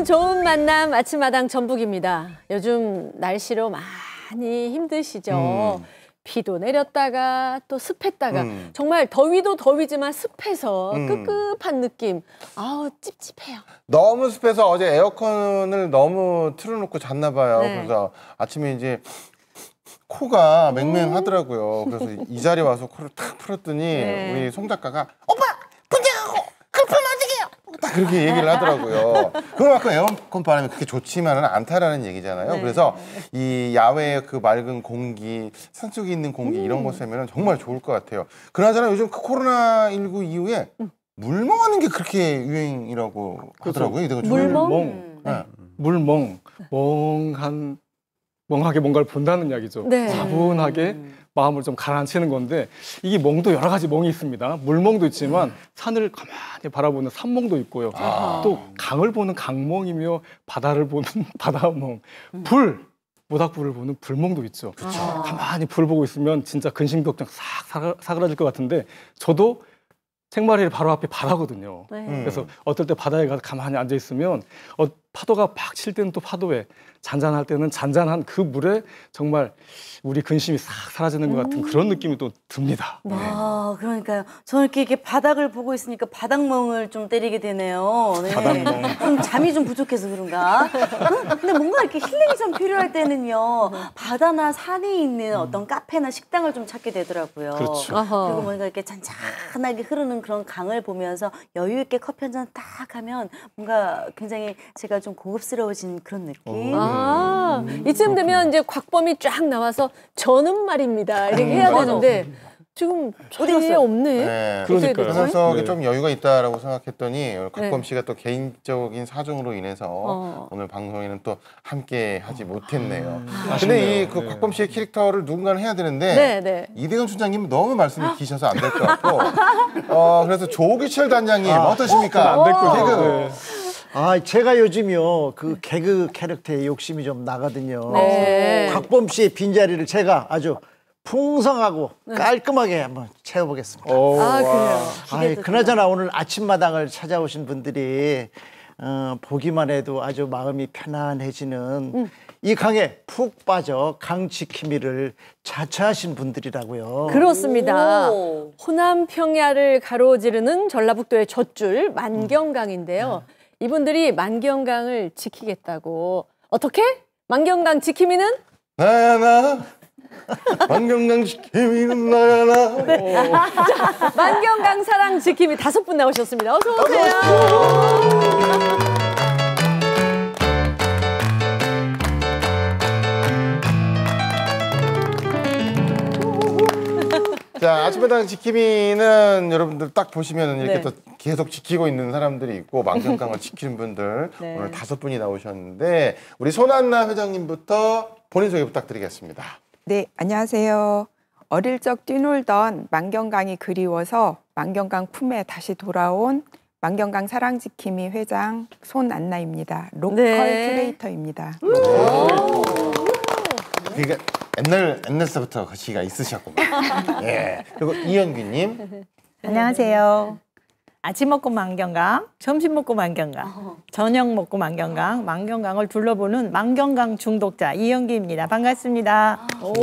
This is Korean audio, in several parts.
좋은 만남 아침마당 전북입니다. 요즘 날씨로 많이 힘드시죠? 비도 내렸다가 또 습했다가 정말 더위도 더위지만 습해서 꿉꿉한 느낌. 아우 찝찝해요. 너무 습해서 어제 에어컨을 너무 틀어놓고 잤나 봐요. 네. 그래서 아침에 이제 코가 맹맹하더라고요. 그래서 이 자리에 와서 코를 탁 풀었더니 네. 우리 송 작가가 오빠 분장하고 그걸 풀면 어떡해요? 딱 그렇게 얘기를 하더라고요. 그만큼 에어컨 바람이 그렇게 좋지만은 않다라는 얘기잖아요. 네. 그래서 이 야외의 그 맑은 공기, 산속에 있는 공기 이런 거 쐬면 정말 좋을 것 같아요. 그나저나 요즘 그 코로나19 이후에 물 먹는 게 그렇게 유행이라고 하더라고요. 이거 물멍? 네. 물멍. 멍하게 뭔가를 본다는 이야기죠. 네. 차분하게 마음을 좀 가라앉히는 건데 이게 멍도 여러 가지 멍이 있습니다. 물멍도 있지만 산을 가만히 바라보는 산멍도 있고요. 또 강을 보는 강멍이며 바다를 보는 바다멍, 모닥불을 보는 불멍도 있죠. 가만히 불 보고 있으면 진짜 근심걱정 싹 사그라질 것 같은데 저도 생마리를 바로 앞에 바다거든요. 네. 그래서 어떨 때 바다에 가서 가만히 앉아 있으면 파도가 팍 칠 때는 또 파도에 잔잔할 때는 잔잔한 그 물에 정말 우리 근심이 싹 사라지는 것 같은 그런 느낌이 또 듭니다. 아, 그러니까요. 저는 이렇게 바닥을 보고 있으니까 바닥멍을 좀 때리게 되네요. 네. 바닥멍. 좀 잠이 좀 부족해서 그런가? 근데 뭔가 이렇게 힐링이 좀 필요할 때는요. 바다나 산이 있는 어떤 카페나 식당을 좀 찾게 되더라고요. 그렇죠. 그리고 뭔가 이렇게 잔잔하게 흐르는 그런 강을 보면서 여유 있게 커피 한 잔 딱 하면 뭔가 굉장히 제가 좀 고급스러워진 그런 느낌. 이쯤 되면 이제 곽범이 쫙 나와서 저는 말입니다. 이렇게 해야 되는데 지금 어디에 없네. 네. 그러니까요. 방송석에 네. 좀 여유가 있다라고 생각했더니 곽범 씨가 또 개인적인 사정으로 인해서 오늘 방송에는 또 함께 하지 못했네요. 근데 이 그 곽범 씨의 캐릭터를 누군가는 해야 되는데 네. 이대근 순장님은 너무 말씀이 기셔서 안 될 것 같고 그래서 조기철 단장님 어떠십니까? 안 될 것 개그. 같아요. 아, 제가 요즘요 그 개그 캐릭터에 욕심이 좀 나거든요. 네. 곽범 씨의 빈자리를 제가 아주 풍성하고 깔끔하게 한번 채워보겠습니다. 그래요. 아이, 그나저나 오늘 아침마당을 찾아오신 분들이 보기만 해도 아주 마음이 편안해지는 이 강에 푹 빠져 강 지킴이를 자처하신 분들이라고요. 그렇습니다. 호남 평야를 가로지르는 전라북도의 젖줄 만경강인데요. 이분들이 만경강을 지키겠다고. 어떻게? 만경강 지킴이는? 나야 나 만경강 지킴이는 나야 나. 자, 만경강 사랑 지킴이 5분 나오셨습니다. 어서 오세요. 자, 아침마당 지킴이는 여러분들 딱 보시면 이렇게 네. 또 계속 지키고 있는 사람들이 있고 만경강을 지키는 분들 네. 오늘 5분이 나오셨는데 우리 손한나 회장님부터 본인 소개 부탁드리겠습니다. 네, 안녕하세요. 어릴 적 뛰놀던 만경강이 그리워서 만경강 품에 다시 돌아온 만경강 사랑지킴이 회장 손안나입니다. 로컬 네. 큐레이터입니다. 그러니까 옛날서부터 거시기가 있으셨구만. 예. 그리고 이현규님. 안녕하세요. 아침 먹고 만경강, 점심 먹고 만경강, 저녁 먹고 만경강, 만경강을 둘러보는 만경강 중독자 이영기입니다. 반갑습니다. 오,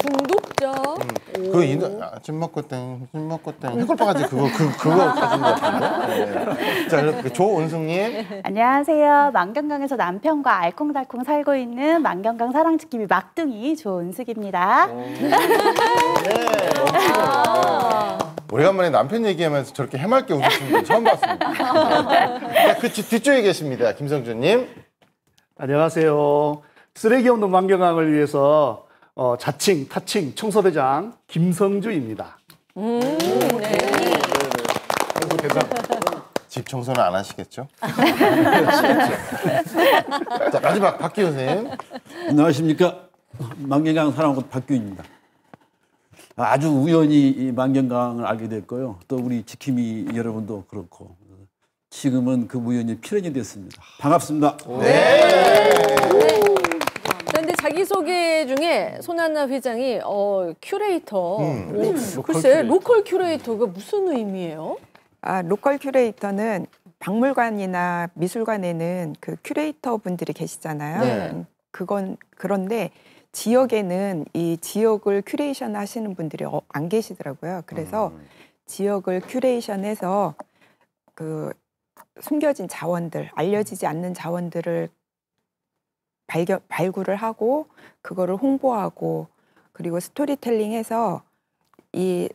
중독자. 아침 먹고 땡, 술 먹고 땡. 해골바가지 그거 가진 것 같은데. 네. 자, 그리고 조은숙님. 안녕하세요. 만경강에서 남편과 알콩달콩 살고 있는 만경강 사랑지킴이 막둥이 조은숙입니다. 오래간만에 남편 얘기하면서 저렇게 해맑게 웃으시는 분 처음 봤습니다. 자, 그 뒤쪽에 계십니다. 김성준님. 안녕하세요. 쓰레기 없는 만경강을 위해서 자칭, 타칭, 청소대장 김성주입니다. 집 청소는 안 하시겠죠? 자, 마지막 박기호 선생님. 안녕하십니까. 만경강 사랑꾼 박규입니다. 아주 우연히 이 만경강을 알게 됐고요. 또 우리 지킴이 여러분도 그렇고 지금은 그 우연이 필연이 됐습니다. 반갑습니다. 네. 그런데 자기소개 중에 손한나 회장이 큐레이터. 글쎄, 로컬 큐레이터가 무슨 의미예요? 로컬 큐레이터는 박물관이나 미술관에는 그 큐레이터 분들이 계시잖아요. 네. 그런데 지역에는 이 지역을 큐레이션 하시는 분들이 안 계시더라고요. 그래서 지역을 큐레이션해서 그 숨겨진 자원들, 알려지지 않는 자원들을 발굴을 하고 그거를 홍보하고 그리고 스토리텔링해서 이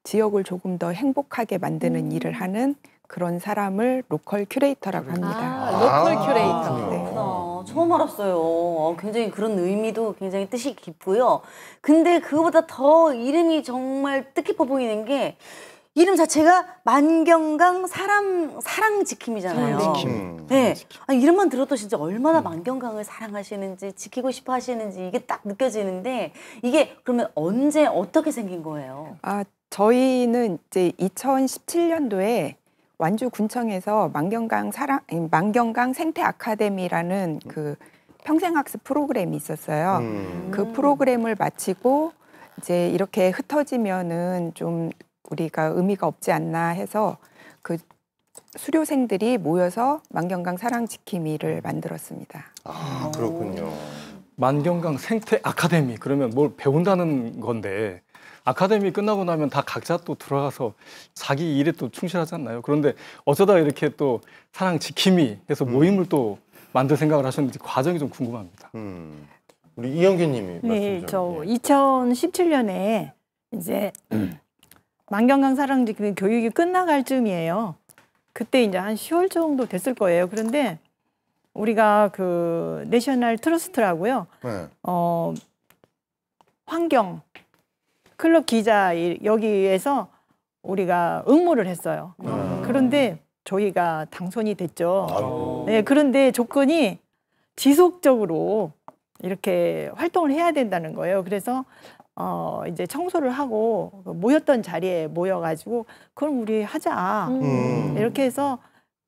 지역을 조금 더 행복하게 만드는 일을 하는 그런 사람을 로컬 큐레이터라고 합니다. 로컬 큐레이터. 네. 처음 알았어요. 굉장히 그런 의미도 굉장히 뜻이 깊고요. 근데 그거보다 더 이름이 정말 뜻깊어 보이는 게 이름 자체가 만경강 사랑 지킴이잖아요. 네. 아니, 이름만 들어도 진짜 얼마나 만경강을 사랑하시는지 지키고 싶어 하시는지 이게 딱 느껴지는데 이게 그러면 언제 어떻게 생긴 거예요? 저희는 이제 2017년도에 완주군청에서 만경강 생태 아카데미라는 그 평생학습 프로그램이 있었어요. 그 프로그램을 마치고 이제 이렇게 흩어지면은 좀 우리가 의미가 없지 않나 해서 그 수료생들이 모여서 만경강 사랑 지킴이를 만들었습니다. 아, 그렇군요. 만경강 생태 아카데미 그러면 뭘 배운다는 건데 아카데미 끝나고 나면 다 각자 또 들어가서 자기 일에 또 충실하지 않나요? 그런데 어쩌다 이렇게 또 사랑 지킴이 해서 모임을 또 만들 생각을 하셨는지 과정이 좀 궁금합니다. 우리 이영규님이 네, 말씀 저 좀. 2017년에 이제 만경강 사랑 지킴이 교육이 끝나갈 즈음이에요. 그때 이제 한 10월 정도 됐을 거예요. 그런데 우리가 그 내셔널 트러스트라고요. 네. 환경 클럽 기자 여기에서 우리가 응모를 했어요. 그런데 저희가 당선이 됐죠. 네, 그런데 조건이 지속적으로 이렇게 활동을 해야 된다는 거예요. 그래서 이제 청소를 하고 모였던 자리에 모여가지고 그럼 우리 하자. 이렇게 해서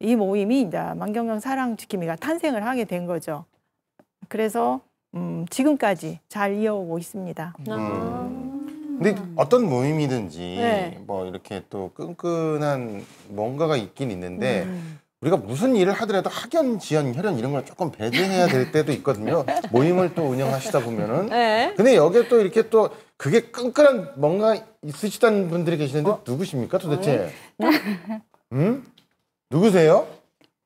이 모임이 이제 만경강 사랑 지킴이가 탄생을 하게 된 거죠. 그래서 지금까지 잘 이어오고 있습니다. 근데 어떤 모임이든지 네. 뭐 이렇게 또 끈끈한 뭔가가 있긴 있는데 우리가 무슨 일을 하더라도 학연, 지연, 혈연 이런 걸 조금 배제해야 될 때도 있거든요. 모임을 또 운영하시다 보면은. 네. 근데 여기에 또 이렇게 또 그게 끈끈한 뭔가 있으시다는 분들이 계시는데 누구십니까 도대체? 응? 누구세요?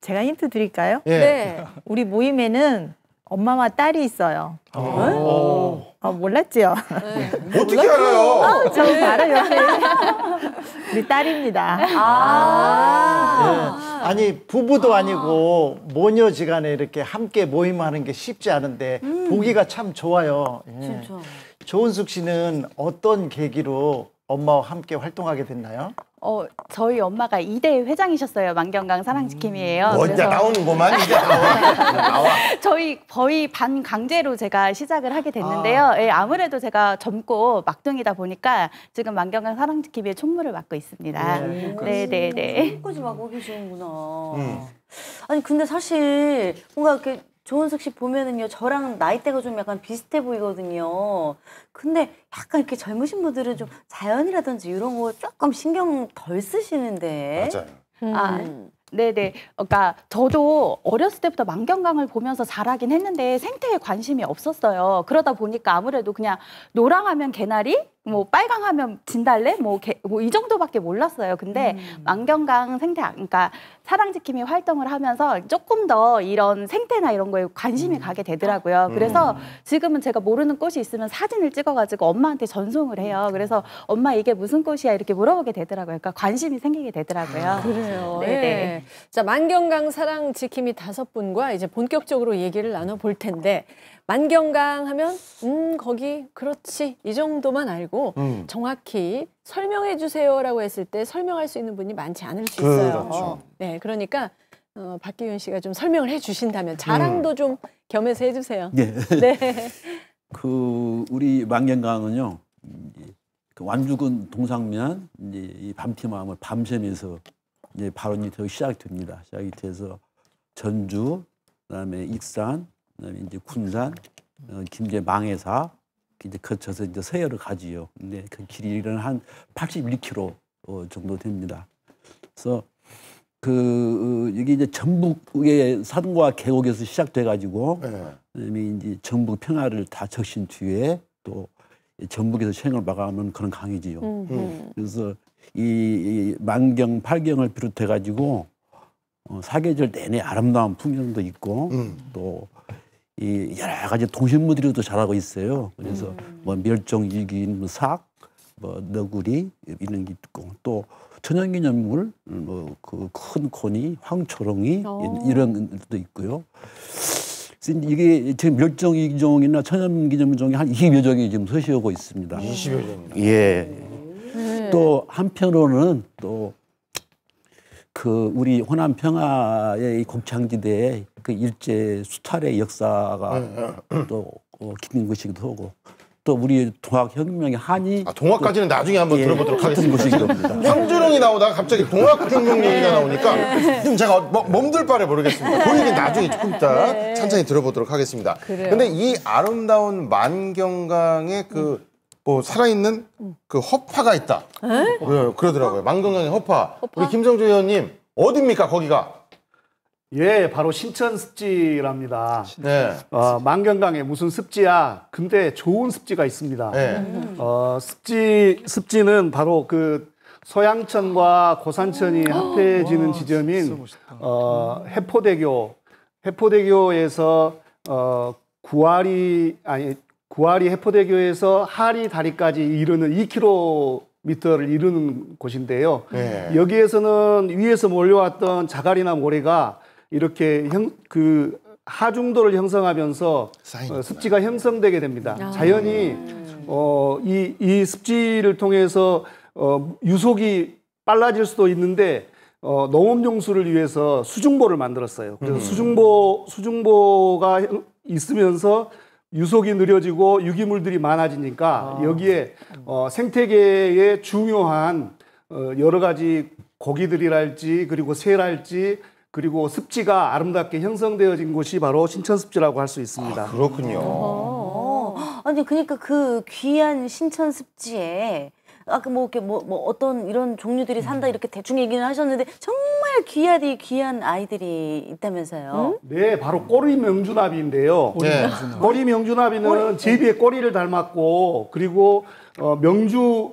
제가 힌트 드릴까요? 예. 네. 우리 모임에는 엄마와 딸이 있어요. 몰랐죠? 어떻게 알아요? 저 바로 옆에 우리 딸입니다. 아니 부부도 아니고 모녀지간에 이렇게 함께 모임하는 게 쉽지 않은데 보기가 참 좋아요. 예. 진짜. 조은숙 씨는 어떤 계기로 엄마와 함께 활동하게 됐나요? 저희 엄마가 2대 회장이셨어요. 만경강 사랑지킴이에요. 먼저 나오는구만 이제 나와. 저희 거의 반강제로 제가 시작을 하게 됐는데요. 예, 아무래도 제가 젊고 막둥이다 보니까 지금 만경강 사랑지킴이의 총무를 맡고 있습니다. 네네네. 까지 맡고 계시는구나. 아니 근데 사실 뭔가 이렇게 조은숙 씨 보면은요 저랑 나이대가 좀 약간 비슷해 보이거든요. 근데 약간 이렇게 젊으신 분들은 좀 자연이라든지 이런 거 조금 신경 덜 쓰시는데. 맞아요. 네네. 그러니까 저도 어렸을 때부터 만경강을 보면서 자라긴 했는데 생태에 관심이 없었어요. 그러다 보니까 아무래도 그냥 노랑하면 개나리, 뭐 빨강하면 진달래, 뭐 이 정도밖에 몰랐어요. 근데 만경강 생태, 그러니까 사랑지킴이 활동을 하면서 조금 더 이런 생태나 이런 거에 관심이 가게 되더라고요. 그래서 지금은 제가 모르는 꽃이 있으면 사진을 찍어가지고 엄마한테 전송을 해요. 그래서 엄마 이게 무슨 꽃이야 이렇게 물어보게 되더라고요. 그러니까 관심이 생기게 되더라고요. 그래요. 네네. 네. 자, 만경강 사랑 지킴이 5분과 이제 본격적으로 얘기를 나눠볼 텐데 만경강 하면 거기 그렇지 이 정도만 알고 정확히 설명해 주세요라고 했을 때 설명할 수 있는 분이 많지 않을 수 있어요. 그렇죠. 네, 그러니까 박기윤 씨가 좀 설명을 해주신다면 자랑도 좀 겸해서 해주세요. 네. 네. 그 우리 만경강은요. 그 완주군 동상면 이제 이 밤티마을 밤샘에서 이제 발원이 되기 시작됩니다. 시작이 돼서 전주, 그다음에 익산, 그다음에 이제 군산, 김제 망해사 이제 거쳐서 이제 서해를 가지요. 근데 그 길이는 한 81km 정도 됩니다. 그래서 여기 이제 전북의 산과 계곡에서 시작돼가지고 그다음에 이제 전북 평화를 다 적신 뒤에 또 전북에서 시행을 마감하는 그런 강이지요. 그래서 이 만경, 팔경을 비롯해가지고 사계절 내내 아름다운 풍경도 있고 또 이 여러 가지 동식물들도 자라고 있어요. 그래서 뭐 멸종위기인 뭐 삭, 뭐 너구리 이런 게 있고 또 천연기념물 뭐 그 큰 코니, 황초롱이 이런 것도 있고요. 이게 지금 멸종위기종이나 천연기념물종이 한 20여 종이 지금 서식하고 있습니다. 20여 종입니다. 예. 또 한편으로는 또 그 우리 호남 평화의 이 곡창지대에 그 일제 수탈의 역사가 또 깊은 것이기도 하고 또 우리 동학혁명의 한이 동학까지는 나중에 한번 들어보도록 같은 하겠습니다. 것이기도 황주롱이 나오다가 갑자기 동학혁명 얘기가 나오니까 좀 제가 몸둘 바를 모르겠습니다. 그 얘기 나중에 조금 이따 천천히 들어보도록 하겠습니다. 그런데 이 아름다운 만경강의 뭐 살아있는 그 허파가 있다. 그러더라고요. 만경강의 허파. 우리 김성주 의원님 어디입니까 거기가? 예, 바로 신천습지랍니다. 네. 만경강에 무슨 습지야? 근데 좋은 습지가 있습니다. 네. 습지는 바로 그 소양천과 고산천이 합해지는 지점인 해포대교에서 구아리 해포대교에서 하리 다리까지 이르는 2km를 이루는 곳인데요. 네. 여기에서는 위에서 몰려왔던 자갈이나 모래가 이렇게 하중도를 형성하면서 습지가 형성되게 됩니다. 자연히 이 습지를 통해서 유속이 빨라질 수도 있는데 농업용수를 위해서 수중보를 만들었어요. 그래서 수중보가 있으면서 유속이 느려지고 유기물들이 많아지니까 여기에 생태계에 중요한 여러 가지 고기들이랄지 그리고 새랄지 그리고 습지가 아름답게 형성되어진 곳이 바로 신천습지라고 할 수 있습니다. 그렇군요. 아니 그러니까 그 귀한 신천습지에 아까 뭐 어떤 이런 종류들이 산다 이렇게 대충 얘기는 하셨는데 정말 귀한 아이들이 있다면서요? 네, 바로 꼬리 명주나비인데요. 꼬리 명주나비는 제비의 꼬리를 닮았고 그리고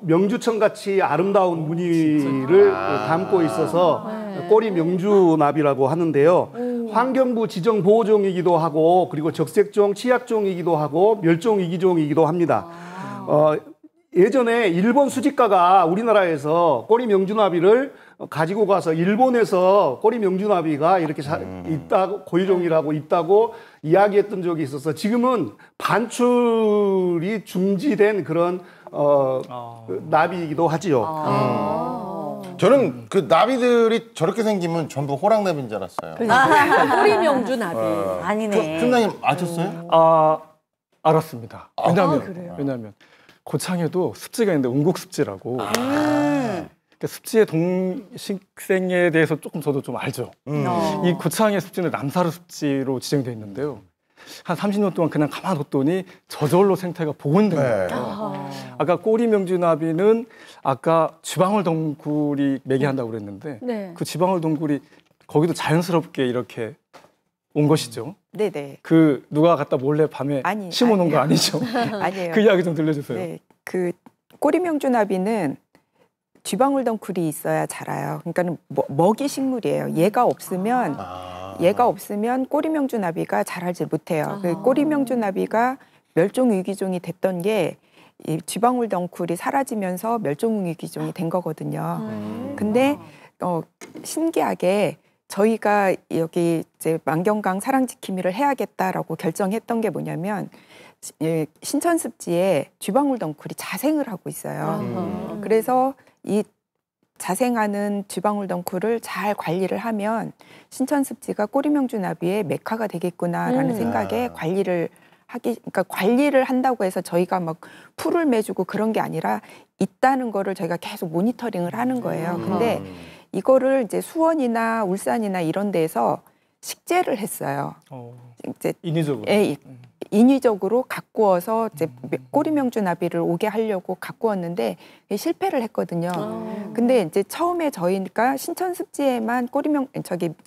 명주천 같이 아름다운 무늬를 담고 있어서 꼬리 명주나비라고 하는데요. 환경부 지정 보호종이기도 하고 그리고 적색종, 취약종이기도 하고 멸종위기종이기도 합니다. 예전에 일본 수집가가 우리나라에서 꼬리 명주나비를 가지고 가서 일본에서 꼬리 명주나비가 이렇게 있다고 고유종이라고 있다고 이야기했던 적이 있어서 지금은 반출이 중지된 그런 나비이기도 하지요. 저는 그 나비들이 저렇게 생기면 전부 호랑나비인 줄 알았어요. 꼬리 명주 나비. 아니네. 팀장님 아셨어요? 알았습니다. 왜냐하면 고창에도 습지가 있는데 운곡습지라고. 그러니까 습지의 동식생에 대해서 조금 저도 좀 알죠. 이 고창의 습지는 남사르 습지로 지정되어 있는데요. 한 30년 동안 그냥 가만 뒀더니 저절로 생태가 복원된 거예요. 아까 꼬리 명주나비는 아까 쥐방울 덩굴이 매개한다고 그랬는데 그 쥐방울 덩굴이 거기도 자연스럽게 이렇게 온 것이죠. 네네. 그 누가 갖다 몰래 밤에 심어놓은 거 아니죠? 아니에요. 그 이야기 좀 들려주세요. 네, 그 꼬리 명주나비는 쥐방울 덩굴이 있어야 자라요. 그러니까는 먹이 식물이에요. 얘가 없으면 꼬리 명주나비가 자라지 못해요. 그 꼬리 명주나비가 멸종 위기종이 됐던 게 이 쥐방울 덩굴이 사라지면서 멸종 위기종이 된 거거든요. 근데 신기하게 저희가 여기 이제 만경강 사랑지킴이를 해야겠다라고 결정했던 게 뭐냐면 신천습지에 쥐방울 덩굴이 자생을 하고 있어요. 그래서 이 자생하는 쥐방울 덩굴을 잘 관리를 하면 신천습지가 꼬리명주나비의 메카가 되겠구나라는 생각에 그러니까 관리를 한다고 해서 저희가 막 풀을 매주고 그런 게 아니라 있다는 거를 저희가 계속 모니터링을 하는 거예요. 근데 이거를 이제 수원이나 울산이나 이런 데에서 식재를 했어요. 이제 인위적으로. 예, 인위적으로 가꾸어서 이제 꼬리명주나비를 오게 하려고 가꾸었는데 실패를 했거든요. 근데 이제 처음에 저희가 신천습지에만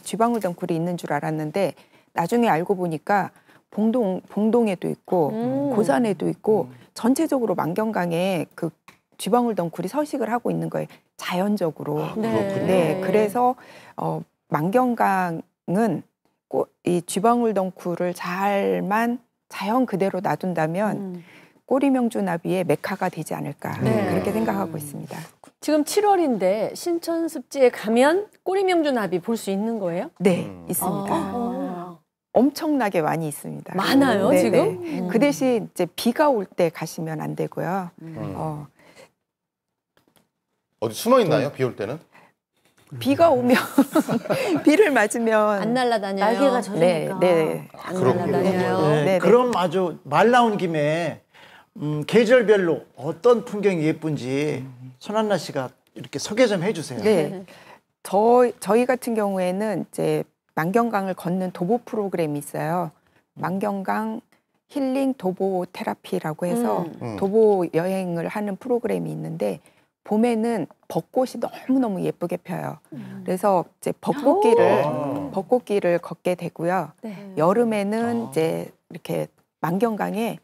쥐방울덩굴이 있는 줄 알았는데 나중에 알고 보니까 봉동에도 있고 고산에도 있고 전체적으로 만경강에 그 쥐방울덩굴이 서식을 하고 있는 거예요. 자연적으로. 네, 그래서 만경강은 이 쥐방울덩굴을 잘만 자연 그대로 놔둔다면 꼬리명주나비의 메카가 되지 않을까 그렇게 생각하고 있습니다. 지금 7월인데 신천습지에 가면 꼬리명주나비 볼 수 있는 거예요? 네, 있습니다. 엄청나게 많이 있습니다. 많아요, 네, 지금? 네. 그 대신 이제 비가 올 때 가시면 안 되고요. 어디 숨어 있나요? 비 올 때는? 비가 오면 비를 맞으면 안 날아다녀요. 날개가 젖으니까. 네. 안 그렇군요. 날아다녀요. 네, 네. 그럼 아주 말 나온 김에 계절별로 어떤 풍경이 예쁜지 손한나 씨가 이렇게 소개 좀 해주세요. 네. 저희 같은 경우에는 이제 만경강을 걷는 도보 프로그램이 있어요. 만경강 힐링 도보 테라피라고 해서 도보 여행을 하는 프로그램이 있는데 봄에는 벚꽃이 너무너무 예쁘게 펴요. 그래서 이제 벚꽃길을 걷게 되고요. 네. 여름에는 이제 이렇게 만경강에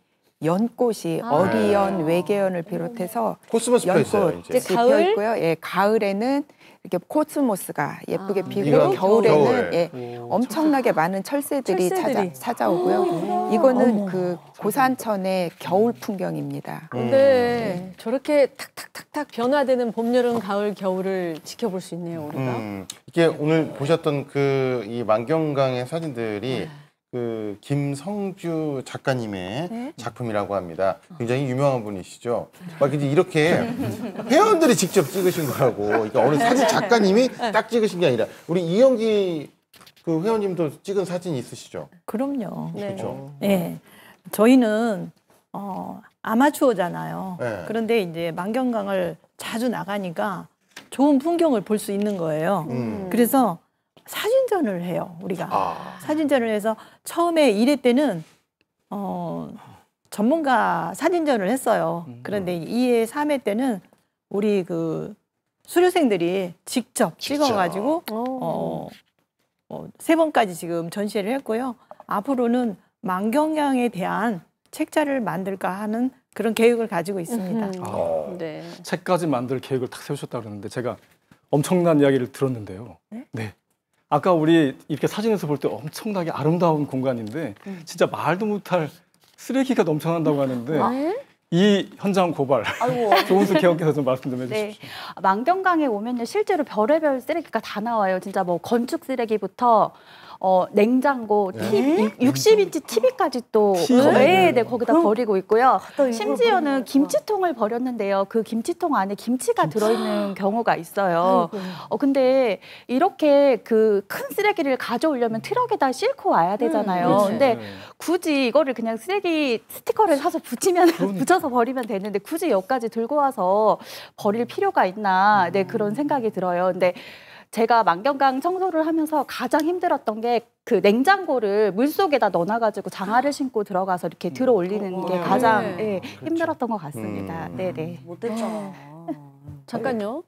연꽃이 어리연, 외계연을 비롯해서 코스모스가 있어요. 연꽃 이제. 이제 가을? 피어 있고요. 예, 가을에는 이렇게 코스모스가 예쁘게 피고 이건 겨울에는 겨울에. 예, 엄청나게 많은 철새들이 철새들이. 찾아오고요. 이거는 그 고산천의 겨울 풍경입니다. 근데 저렇게 탁탁탁탁 변화되는 봄, 여름, 가을, 겨울을 지켜볼 수 있네요, 우리가. 이게 오늘 보셨던 그 이 만경강의 사진들이 그 김성주 작가님의 작품이라고 합니다. 굉장히 유명한 분이시죠. 막 이제 이렇게 회원들이 직접 찍으신 거라고. 그러니까 어느 사진 작가님이 딱 찍으신 게 아니라 우리 이영기 그 회원님도 찍은 사진 있으시죠? 그럼요. 네. 그렇죠. 네. 저희는 아마추어잖아요. 네. 그런데 이제 만경강을 자주 나가니까 좋은 풍경을 볼 수 있는 거예요. 그래서 사진전을 해요, 우리가. 사진전을 해서 처음에 1회 때는 전문가 사진전을 했어요. 그런데 2회, 3회 때는 우리 그 수료생들이 직접 찍어가지고 3번까지 지금 전시회를 했고요. 앞으로는 만경강에 대한 책자를 만들까 하는 그런 계획을 가지고 있습니다. 네. 책까지 만들 계획을 딱 세우셨다고 그러는데 제가 엄청난 이야기를 들었는데요. 네. 아까 우리 이렇게 사진에서 볼 때 엄청나게 아름다운 공간인데 진짜 말도 못할 쓰레기가 넘쳐난다고 하는데 이 현장 고발 조은수 개혁께서 좀 말씀 좀 해주십시오. 네. 만경강에 오면요 실제로 별의별 쓰레기가 다 나와요. 진짜 뭐 건축 쓰레기부터 냉장고, TV, 60인치 TV까지 또 거기다 버리고 있고요. 심지어는 김치통을 버렸는데요. 그 김치통 안에 김치가 들어있는 경우가 있어요. 근데 이렇게 그 큰 쓰레기를 가져오려면 트럭에다 싣고 와야 되잖아요. 근데 굳이 이거를 그냥 쓰레기 스티커를 사서 붙여서 버리면 되는데 굳이 여기까지 들고 와서 버릴 필요가 있나 그런 생각이 들어요. 근데 제가 만경강 청소를 하면서 가장 힘들었던 게 그 냉장고를 물속에다 넣어놔가지고 장화를 신고 들어가서 이렇게 들어 올리는 게 가장 힘들었던 것 같습니다. 네네. 못됐잖아. 잠깐요.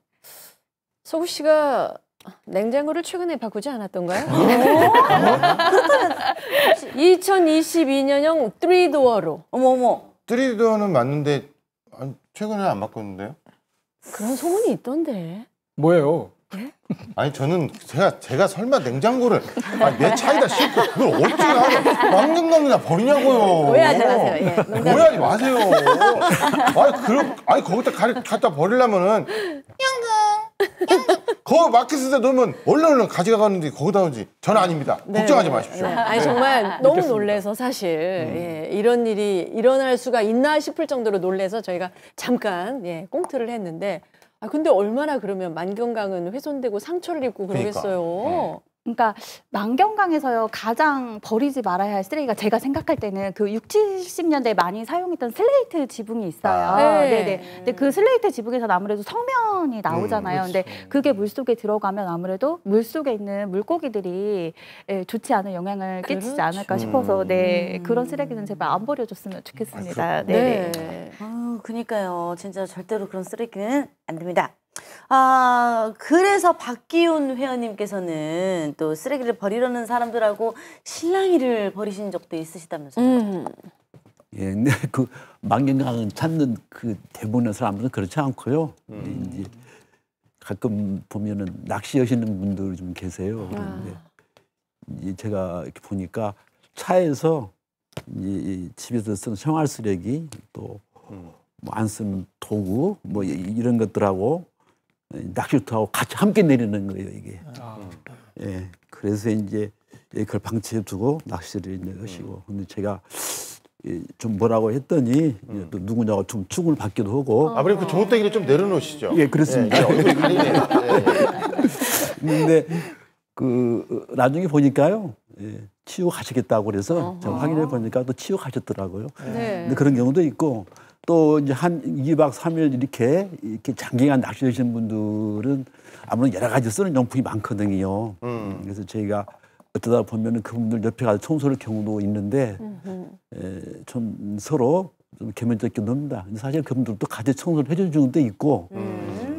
서구 씨가 냉장고를 최근에 바꾸지 않았던가요? 2022년형 3도어로. 어머. 3도어는 맞는데 최근에 안 바꿨는데요? 그런 소문이 있던데. 뭐예요? 아니 저는 제가 설마 냉장고를 내 차에다 싣고 그걸 어떻게 하냐 만경강이나 버리냐고요. 오해하지 마세요. 예. 오해하지 마세요. 아니 거기다 갖다 버리려면은 거 마켓에다 놓으면 얼른 가져가는데 거기다 오지. 저는 아닙니다. 걱정하지 마십시오. 네. 아니 정말 너무 놀래서 사실 이런 일이 일어날 수가 있나 싶을 정도로 놀래서 저희가 잠깐 꽁트를 했는데 근데 얼마나 그러면 만경강은 훼손되고 상처를 입고 그러겠어요. 그러니까 만경강에서요 가장 버리지 말아야 할 쓰레기가 제가 생각할 때는 그 60, 70년대에 많이 사용했던 슬레이트 지붕이 있어요. 네네. 근데 그 슬레이트 지붕에서는 아무래도 성면이 나오잖아요. 근데 그게 물속에 들어가면 아무래도 물속에 있는 물고기들이 좋지 않은 영향을 끼치지 않을까 싶어서 네 그런 쓰레기는 제발 안 버려줬으면 좋겠습니다. 네. 그니까요. 진짜 절대로 그런 쓰레기는 안 됩니다. 그래서 박기훈 회원님께서는 또 쓰레기를 버리려는 사람들하고 실랑이를 벌이신 적도 있으시다면서요? 예, 근데 그 만경강을 찾는 그 대부분의 사람들은 그렇지 않고요. 이제 가끔 보면은 낚시하시는 분들 좀 계세요. 그런데 이제 제가 이렇게 보니까 차에서 이제 집에서 쓰는 생활 쓰레기 또 뭐 안 쓰는 도구 뭐 이런 것들하고 낚시터하고 같이 함께 내리는 거예요, 이게. 예, 그래서 이제 그걸 방치해 두고 낚시를 있는 것이고. 근데 제가 좀 뭐라고 했더니 또 누구냐고 좀 충고를 받기도 하고. 아무래도 그 종업대기를 좀 내려놓으시죠. 예, 그렇습니다. 얼굴 가리네요. 근데 그 나중에 보니까요, 치우 가시겠다고 그래서 제가 확인해 보니까 또 치우 가셨더라고요. 네. 근데 그런 경우도 있고. 또 이제 한 2박 3일 이렇게 장기간 낚시하시는 분들은 아무래도 여러 가지 쓰는 용품이 많거든요. 그래서 저희가 어쩌다 보면은 그분들 옆에 가서 청소할 경우도 있는데 좀 서로 좀 개면적기도 합니다. 근데 사실 그분들도 같이 청소를 해주는 경우도 있고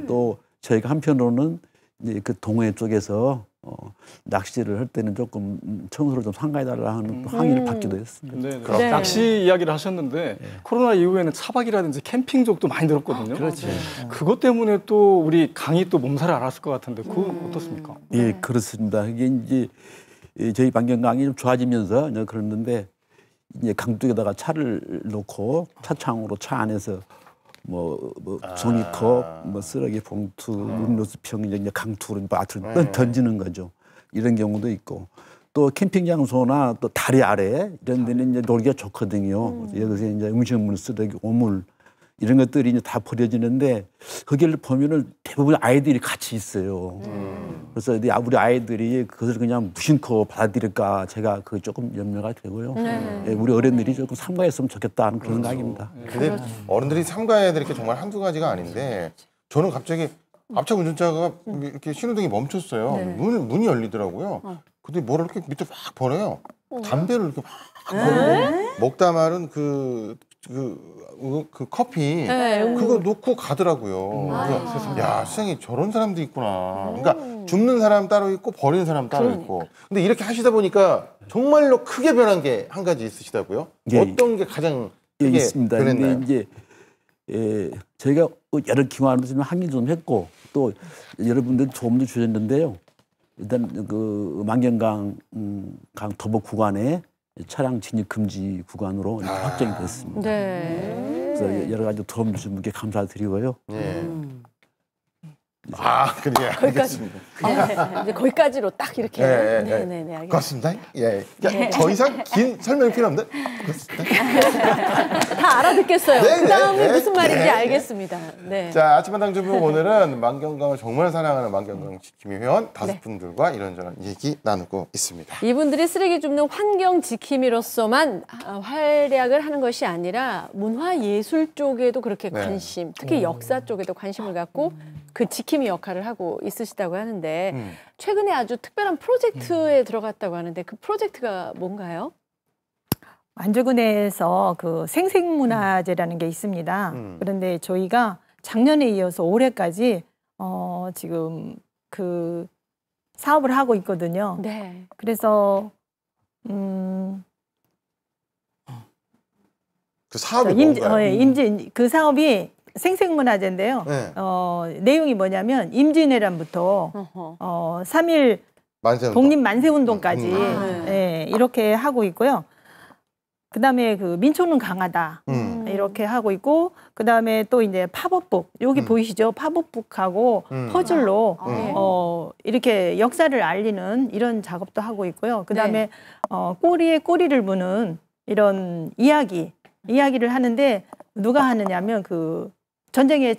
또 저희가 한편으로는 이제 그 동해 쪽에서 낚시를 할 때는 조금 청소를 좀 삼가해달라 하는 항의를 받기도 했습니다. 네, 네. 낚시 이야기를 하셨는데 코로나 이후에는 차박이라든지 캠핑족도 많이 늘었거든요. 그렇지. 그것 때문에 또 우리 강이 또 몸살을 앓았을 것 같은데 그거 어떻습니까? 예, 그렇습니다. 이게 이제 저희 만경강이 좀 좋아지면서 이제 그랬는데 이제 강 쪽에다가 차를 놓고 차창으로 차 안에서 뭐 종이컵, 뭐 쓰레기 봉투, 음료수병 이제 강투로 마트로 던지는 거죠. 이런 경우도 있고 또 캠핑 장소나 또 다리 아래 이런 데는 이제 놀기가 좋거든요. 여기서 이제 음식물, 쓰레기, 오물 이런 것들이 이제 다 버려지는데 거기를 보면은 대부분 아이들이 같이 있어요. 그래서 우리 아이들이 그것을 그냥 무심코 받아들일까 제가 그게 조금 염려가 되고요. 예, 우리 어른들이 조금 삼가했으면 좋겠다는 그런 생각입니다. 근데 어른들이 삼가해야 될 게 정말 한두 가지가 아닌데 저는 갑자기 앞차 운전자가 이렇게 신호등이 멈췄어요. 문이 열리더라고요. 근데 뭐를 이렇게 밑에 막 버려요. 담배를 이렇게 막 버리고 먹다 말은 그 커피 그거 놓고 가더라고요. 야, 세상에 저런 사람도 있구나. 그러니까 줍는 사람 따로 있고 버리는 사람 따로 있고. 근데 이렇게 하시다 보니까 정말로 크게 변한 게 한 가지 있으시다고요? 예, 어떤 게 가장 크게 있습니다. 변했나요? 근데 이제 저희가 여러 기관으로 좀 항의 좀 했고 또 여러분들 도움도 주셨는데요. 일단 그 만경강 강 도보 구간에 차량 진입 금지 구간으로 확정이 됐습니다. 네. 그래서 여러 가지 도움 주신 분께 감사드리고요. 그래 알겠습니다. 이제 거기까지로 딱 이렇게. 네네네. 알겠습니다. 그렇습니다. 예. 더 이상 긴 설명이 필요 없는데. 다 알아듣겠어요. 네, 그 다음에 네, 무슨 말인지 네. 알겠습니다. 네. 자, 아침마당 주부 오늘은 만경강을 정말 사랑하는 만경강 지킴이 회원 5분들과 이런저런 얘기 나누고 있습니다. 이분들이 쓰레기 줍는 환경 지킴이로서만 활약을 하는 것이 아니라 문화예술 쪽에도 그렇게 관심, 특히 역사 쪽에도 관심을 갖고 그 지킴이 역할을 하고 있으시다고 하는데 최근에 아주 특별한 프로젝트에 들어갔다고 하는데 그 프로젝트가 뭔가요? 만주군에서 그 생생문화제라는 게 있습니다. 그런데 저희가 작년에 이어서 올해까지 지금 그 사업을 하고 있거든요. 네. 그래서 그 사업이 뭔가요? 임진 그 사업이 생생문화제인데요. 내용이 뭐냐면 임진왜란부터 3.1 독립 만세운동까지 이렇게 하고 있고요. 그다음에 그 민초는 강하다 이렇게 하고 있고 그다음에 또 이제 팝업북 여기 보이시죠? 팝업북하고 퍼즐로 이렇게 역사를 알리는 이런 작업도 하고 있고요. 그다음에 꼬리에 꼬리를 무는 이런 이야기를 하는데 누가 하느냐면 그 전쟁에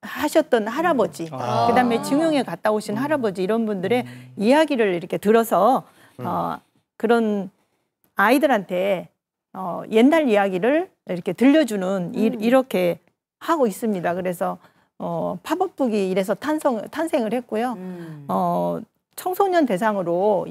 하셨던 할아버지, 그다음에 증용에 갔다 오신 할아버지 이런 분들의 이야기를 이렇게 들어서 그런 아이들한테 옛날 이야기를 이렇게 들려주는 이렇게 하고 있습니다. 그래서 팝업북이 이래서 탄생을 했고요. 청소년 대상으로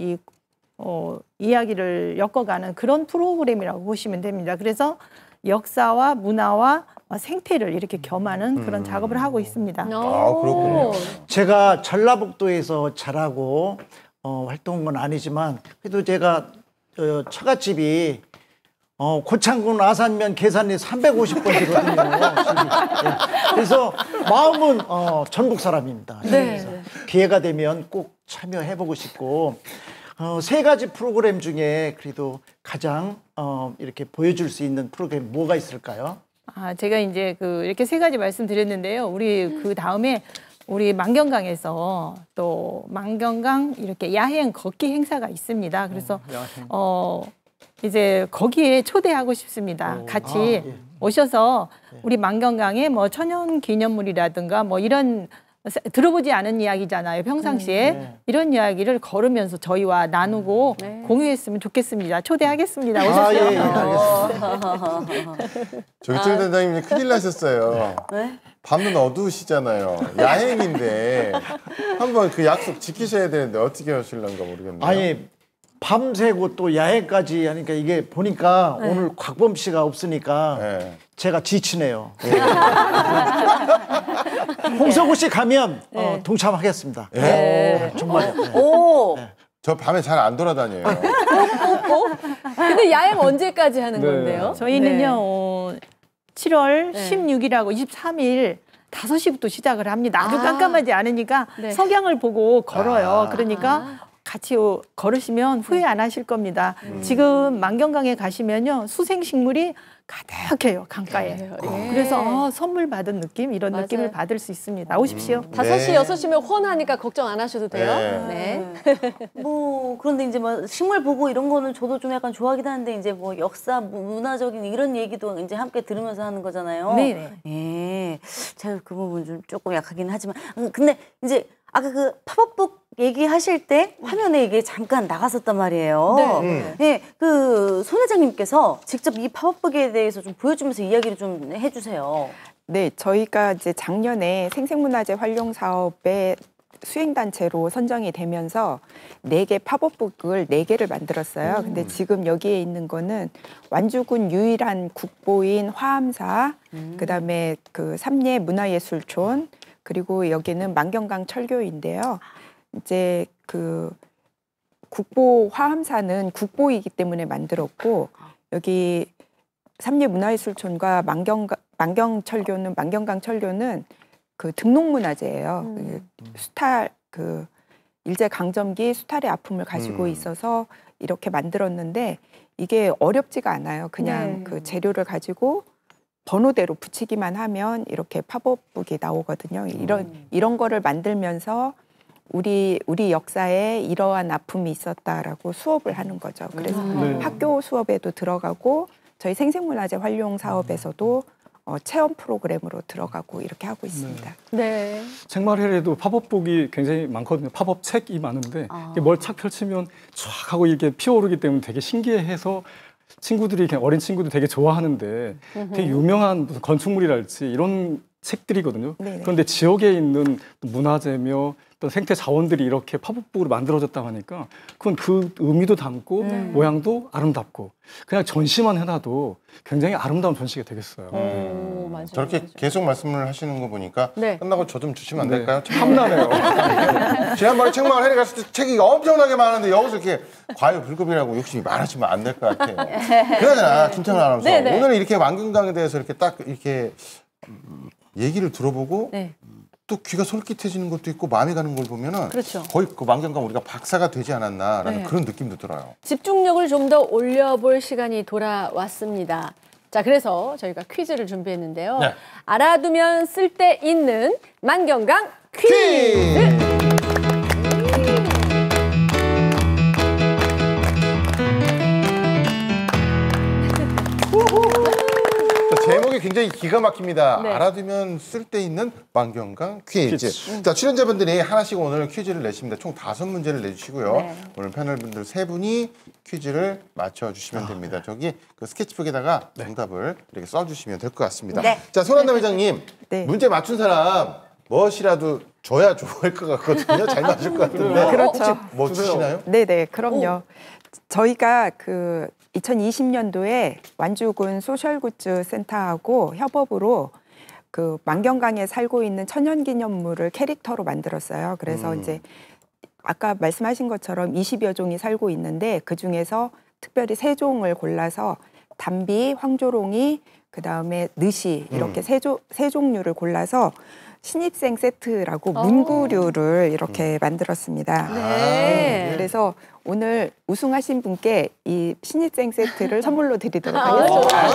이야기를 엮어가는 그런 프로그램이라고 보시면 됩니다. 그래서 역사와 문화와 생태를 이렇게 겸하는 그런 작업을 하고 있습니다. 그렇군요. 제가 전라북도에서 자라고 활동한 건 아니지만 그래도 제가 처갓집이 고창군 아산면 계산리 350번이거든요. 그래서 마음은 전북 사람입니다. 그래서 기회가 되면 꼭 참여해보고 싶고 3가지 프로그램 중에 그래도 가장 이렇게 보여줄 수 있는 프로그램 뭐가 있을까요? 제가 이제 이렇게 3가지 말씀드렸는데요. 우리 그 다음에 우리 만경강에서 또 만경강 이렇게 야행 걷기 행사가 있습니다. 그래서 이제 거기에 초대하고 싶습니다. 같이 오셔서 우리 만경강에 뭐 천연 기념물이라든가 뭐 이런 들어보지 않은 이야기잖아요. 평상시에 이런 이야기를 걸으면서 저희와 나누고 공유했으면 좋겠습니다. 초대하겠습니다. 오십시오. 예, 알겠습니다. 저기 정 단장님 큰일 나셨어요. 네? 밤은 어두우시잖아요. 야행인데 한번 그 약속 지키셔야 되는데 어떻게 하실런가 모르겠네요. 아니 밤새고 또 야행까지 하니까 이게 보니까 오늘 곽범 씨가 없으니까 제가 지치네요. 홍석우 씨 가면 동참하겠습니다. 정말. 저 밤에 잘 안 돌아다녀요. 근데 야행 언제까지 하는 건데요? 저희는요 7월 16일하고 23일 5시부터 시작을 합니다. 아주 깜깜하지 않으니까 석양을 보고 걸어요. 그러니까 같이 걸으시면 후회 안 하실 겁니다. 지금 만경강에 가시면요 수생식물이 가득해요 강가에. 그래서 선물 받은 느낌 이런 느낌을 받을 수 있습니다. 오십시오. 5시, 6시면 훤하니까 걱정 안 하셔도 돼요. 뭐 그런데 이제 뭐 식물 보고 이런 거는 저도 좀 약간 좋아하긴 하는데 이제 뭐 역사 문화적인 이런 얘기도 이제 함께 들으면서 하는 거잖아요. 네. 제가 그 부분 좀 조금 약하긴 하지만 근데 이제 아까 그 팝업북 얘기하실 때 화면에 이게 잠깐 나갔었단 말이에요. 그 손 회장님께서 직접 이 팝업북에 대해서 좀 보여주면서 이야기를 좀 해주세요. 네, 저희가 이제 작년에 생생문화재 활용 사업의 수행단체로 선정이 되면서 4개 팝업북을 4개를 만들었어요. 근데 지금 여기에 있는 거는 완주군 유일한 국보인 화암사, 그다음에 그 삼례 문화예술촌, 그리고 여기는 만경강 철교인데요. 이제 그 국보 화암사는 국보이기 때문에 만들었고 여기 삼례 문화예술촌과 만경철교는 만경강 철교는 그 등록문화재예요. 수탈 그 일제 강점기 수탈의 아픔을 가지고 있어서 이렇게 만들었는데 이게 어렵지가 않아요. 그냥 그 재료를 가지고 번호대로 붙이기만 하면 이렇게 팝업북이 나오거든요. 이런 거를 만들면서 우리 역사에 이러한 아픔이 있었다라고 수업을 하는 거죠. 그래서 학교 수업에도 들어가고 저희 생생문화재 활용 사업에서도 체험 프로그램으로 들어가고 이렇게 하고 있습니다. 책마을에도 팝업북이 굉장히 많거든요. 팝업 책이 많은데 뭘 착 펼치면 쫙 하고 이렇게 피어오르기 때문에 되게 신기해서 친구들이 어린 친구들 되게 좋아하는데 되게 유명한 무슨 건축물이랄지 이런 책들이거든요. 그런데 지역에 있는 문화재며 또 생태 자원들이 이렇게 팝업북으로 만들어졌다고 하니까 그건 그 의미도 담고 모양도 아름답고 그냥 전시만 해놔도 굉장히 아름다운 전시가 되겠어요. 맞아요. 저렇게 계속 말씀을 하시는 거 보니까 끝나고 저 좀 주시면 안 될까요? 탐나네요. 지난번에 책마을 회를 갔을 때 책이 엄청나게 많은데 여기서 이렇게 과유불급이라고 욕심이 많으시면 안 될 것 같아요. 그러잖아 김창훈 아나운서. 오늘은 이렇게 만경강에 대해서 이렇게 딱 이렇게 얘기를 들어보고 또 귀가 솔깃해지는 것도 있고 마음이 가는 걸 보면은 거의 그 만경강 우리가 박사가 되지 않았나라는 그런 느낌도 들어요. 집중력을 좀 더 올려볼 시간이 돌아왔습니다. 자, 그래서 저희가 퀴즈를 준비했는데요. 알아두면 쓸데있는 만경강 퀴즈! 제목이 제목이 굉장히 기가 막힙니다. 네. 알아두면 쓸데있는 만경강 퀴즈. 자, 출연자분들이 하나씩 오늘 퀴즈를 내십니다. 총 5문제를 내주시고요. 네. 오늘 패널분들 3분이 퀴즈를 맞춰주시면 됩니다. 저기 그 스케치북에다가 정답을 이렇게 써주시면 될 것 같습니다. 네. 자, 손한남 회장님, 네. 문제 맞춘 사람 무엇이라도 줘야 좋을 것 같거든요. 잘 맞을 것 같은데. 그렇죠. 혹시 뭐 주시나요? 네네, 그럼요. 저희가 그 2020년도에 완주군 소셜굿즈 센터하고 협업으로 그 만경강에 살고 있는 천연기념물을 캐릭터로 만들었어요. 그래서 이제 아까 말씀하신 것처럼 20여 종이 살고 있는데 그 중에서 특별히 3종을 골라서 담비, 황조롱이, 그 다음에 느시 이렇게 세 종류를 골라서 신입생 세트라고 문구류를 이렇게 만들었습니다. 네. 그래서 오늘 우승하신 분께 이 신입생 세트를 선물로 드리도록 하겠습니다.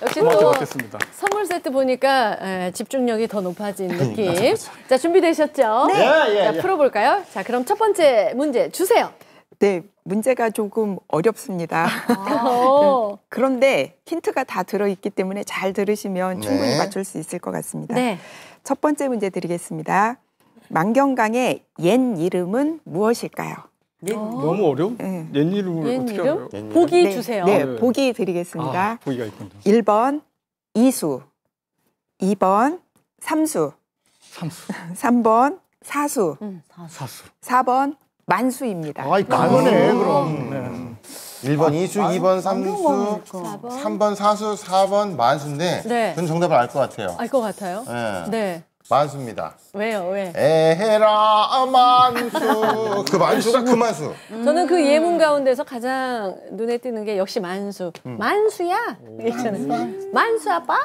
역시 고맙게 또 받겠습니다. 선물 세트 보니까 집중력이 더 높아진 느낌. 자, 준비되셨죠? 네. 예, 자, 풀어볼까요? 자, 그럼 첫 번째 문제 주세요. 네, 문제가 조금 어렵습니다. 그런데 힌트가 다 들어있기 때문에 잘 들으시면 충분히 네. 맞출 수 있을 것 같습니다. 네. 첫 번째 문제 드리겠습니다. 만경강의 옛 이름은 무엇일까요? 너무 어려워? 네. 옛 이름을 옛 어떻게 이름? 알아요? 보기 네, 주세요. 네, 네. 보기 드리겠습니다. 보기가 있군요. 1번 이수, 2번 삼수, 삼수, 3번 사수, 사수. 4번 만수입니다. 아이, 그거네, 그럼. 1번 이수, 2번 삼수, 만경강이니까. 3번 사수, 4번 만수인데 네. 저는 정답을 알 것 같아요. 알 것 같아요. 네. 네. 만수입니다. 왜요? 왜? 에헤라 만수. 그 만수가 그 만수. 저는 그 예문 가운데서 가장 눈에 띄는 게 역시 만수. 만수야? 있잖아요. 만수 아빠?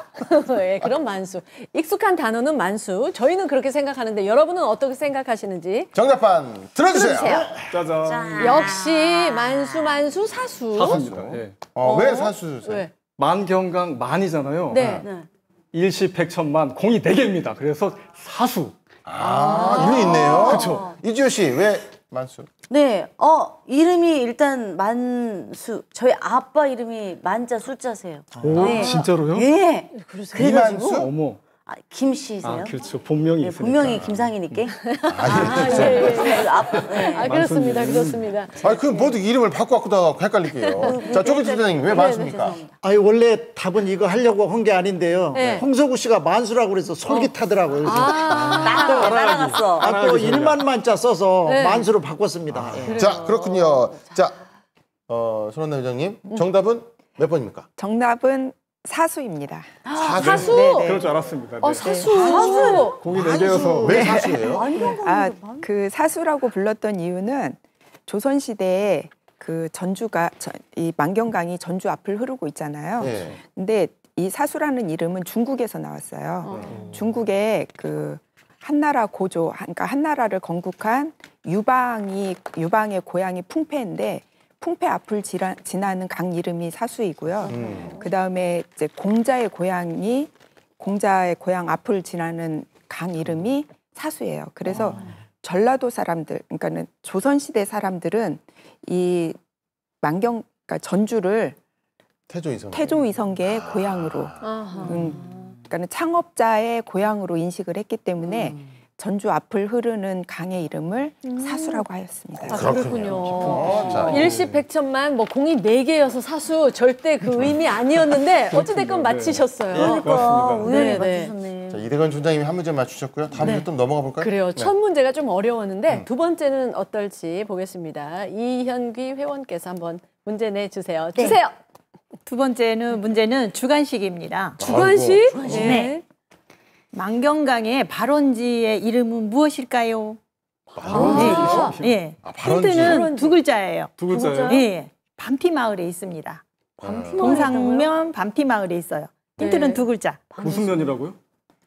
예, 그런 만수. 익숙한 단어는 만수. 저희는 그렇게 생각하는데 여러분은 어떻게 생각하시는지 정답판 들어주세요. 들어주세요. 짜잔. 역시 만수 사수. 사수입니다. 예. 왜 사수세요? 왜? 만경강 만이잖아요. 네. 일시백천만 공이 4개입니다. 그래서 사수. 일리 있네요. 그렇죠. 이지호 씨, 왜 만수? 네, 이름이 일단 만수. 저희 아빠 이름이 만자 숫자세요. 오, 네. 진짜로요? 예. 이만수? 어머. 김 씨세요? 그렇죠. 본명이 네, 있으니까. 본명이 김상희니까. 그렇습니다. 그렇습니다. 그 모두 이름을 바꿔 헷갈릴게요. 자, 조기수 선생님, 왜 만수입니까? 아니, 원래 답은 이거 하려고 한 게 아닌데요. 네. 홍석우 씨가 만수라고 그래서 솔깃하더라고요. 그래서 따라갔어. 또 1만 만자 써서 네. 만수로 바꿨습니다. 예. 자, 그렇군요. 자, 손한남 회장님, 정답은 몇 번입니까? 정답은 사수입니다. 사수. 네네. 그럴 줄 알았습니다. 네. 사수. 공이 4개여서. 왜 사수예요? 그 사수라고 불렀던 이유는 조선 시대에 그 전주가 이 만경강이 전주 앞을 흐르고 있잖아요. 네. 근데 이 사수라는 이름은 중국에서 나왔어요. 중국의 그 한나라 고조, 그러니까 한나라를 건국한 유방의 고향이 풍패인데 풍패 앞을 지나는 강 이름이 사수이고요. 그 다음에 이제 공자의 고향 앞을 지나는 강 이름이 사수예요. 그래서 전라도 사람들, 그러니까는 조선 시대 사람들은 이 그러니까 전주를 태조 이성계의 고향으로, 그러니까는 창업자의 고향으로 인식을 했기 때문에 전주 앞을 흐르는 강의 이름을 사수라고 하였습니다. 그렇군요. 자, 일시백천만 뭐 공이 4개여서 사수 절대 그 의미 아니었는데 어찌됐건 맞히셨어요. 그렇습니다. 우연히 네, 맞추셨네. 자, 이대건 총장님이 한 문제 맞추셨고요. 다음 문제 좀 넘어가 볼까요? 그래요. 네. 첫 문제가 좀 어려웠는데 두 번째는 어떨지 보겠습니다. 이현귀 회원께서 한번 문제 내주세요. 주세요. 두 번째는 문제는 주관식입니다. 주관식? 네. 만경강의 발원지의 이름은 무엇일까요? 발원지? 예. 발원지. 힌트는 두 글자예요. 두 글자예요? 예. 밤티 마을에 있습니다. 동상면 밤티 마을에 있어요. 힌트는 네. 두 글자. 무슨 면이라고요?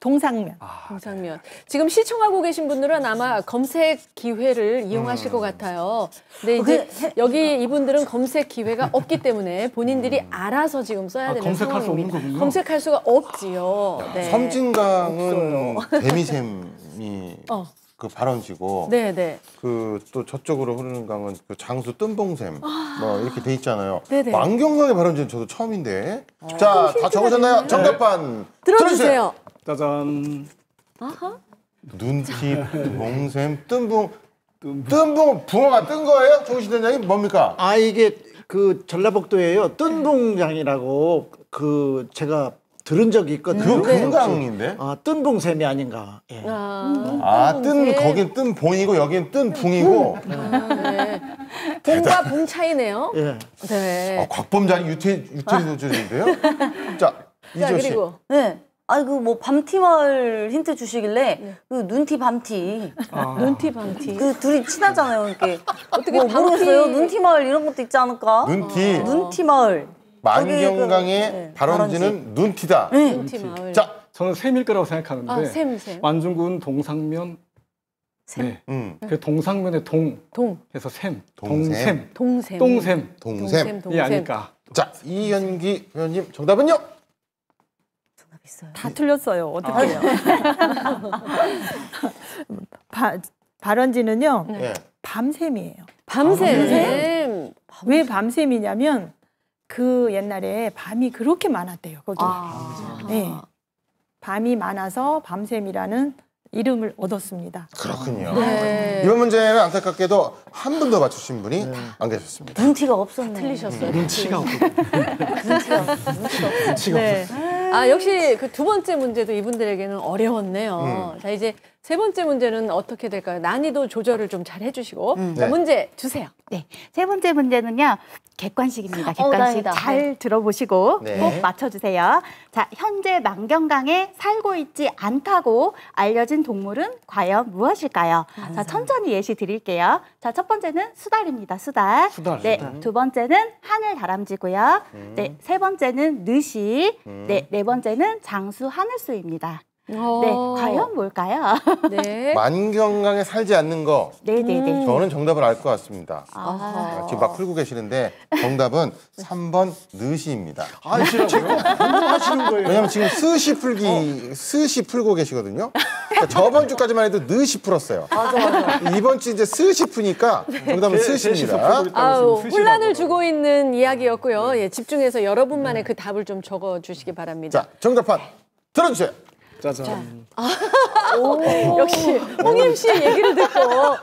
동상면. 동상면. 지금 시청하고 계신 분들은 아마 검색 기회를 이용하실 것 같아요. 근데 이제 여기 이분들은 검색 기회가 없기 때문에 본인들이 알아서 지금 써야 되는 검색할 수 없는 상황입니다. 거군요. 검색할 수가 없지요. 네. 섬진강은 데미샘이 그 발원지고 네네. 그 또 저쪽으로 흐르는 강은 그 장수 뜸봉샘 뭐 이렇게 돼 있잖아요. 네네. 만경강의 발원지는 저도 처음인데. 자, 다 적으셨나요? 정답판 들어주세요. 짜잔. 아하. 눈티, 봉샘, 뜸봉. 뜸봉 붕어가 뜬 거예요? 정신 대장님 뭡니까? 아 이게 그 전라북도에요. 뜬봉장이라고 그 제가 들은 적이 있거든요. 그 금강인데? 아 뜬봉샘이 아닌가. 예. 뜬 거긴 뜬봉이고 여긴 뜬붕이고. 네. 봉과 봉 차이네요. 예. 네. 곽범장이 유태리 도전인데요. 자, 이지호 씨. 그리고 네. 아니 그 뭐 밤티마을 힌트 주시길래 그 눈티 밤티 눈티 밤티. 그 둘이 친하잖아요. 이렇게 어떻게 뭐 밤티- 모르겠어요. 눈티마을 이런 것도 있지 않을까? 눈티. 눈티마을. 만경강의 네, 발원지는 눈티다. 눈티 마을. 자, 저는 샘일 거라고 생각하는데 아, 샘. 완중군 동상면 네. 그 동상면의 동 동. 해서 샘. 동샘. 동샘. 동샘. 동샘. 이 아닐까. 자, 이현기 회원님 정답은요? 정답 있어요. 다 틀렸어요. 어떡해요. 발원지는요. 예. 밤샘이에요. 밤샘. 왜 밤샘이냐면 그 옛날에 밤이 그렇게 많았대요. 거기. 네. 밤이 많아서 밤샘이라는 이름을 얻었습니다. 그렇군요. 네. 이번 문제는 안타깝게도 한 분 더 맞추신 분이 안 계셨습니다. 눈티가 없었네. 틀리셨어요. 눈치가 없고. 네. 아, 역시 그 두 번째 문제도 이분들에게는 어려웠네요. 자, 이제 세 번째 문제는 어떻게 될까요? 난이도 조절을 좀 잘 해주시고. 자, 네. 문제 주세요. 네, 세 번째 문제는요. 객관식입니다. 객관식 다행이다. 잘 들어보시고 네. 꼭 맞춰주세요. 자, 현재 만경강에 살고 있지 않다고 알려진 동물은 과연 무엇일까요? 자, 천천히 예시 드릴게요. 자, 첫 번째는 수달입니다. 수달. 수달. 네, 두 번째는 하늘 다람쥐고요. 네, 세 번째는 느시. 네, 네 번째는 장수 하늘소입니다. 네, 과연 뭘까요? 네. 만경강에 살지 않는 거. 네네네. 저는 정답을 알 것 같습니다. 아하. 지금 막 풀고 계시는데 정답은 3번 느시입니다. 아 지금 공부하시는 거예요. 왜냐면 지금 스시 풀고 계시거든요. 그러니까 저번 주까지만 해도 느시 풀었어요. 이번 주 이제 스시 푸니까 정답은 스시입니다. 아우, 혼란을 주고 있는 이야기였고요. 예, 집중해서 여러분만의 그 답을 좀 적어 주시기 바랍니다. 자, 정답판 들어주세요. 짜잔. 역시 홍임 씨 얘기를 듣고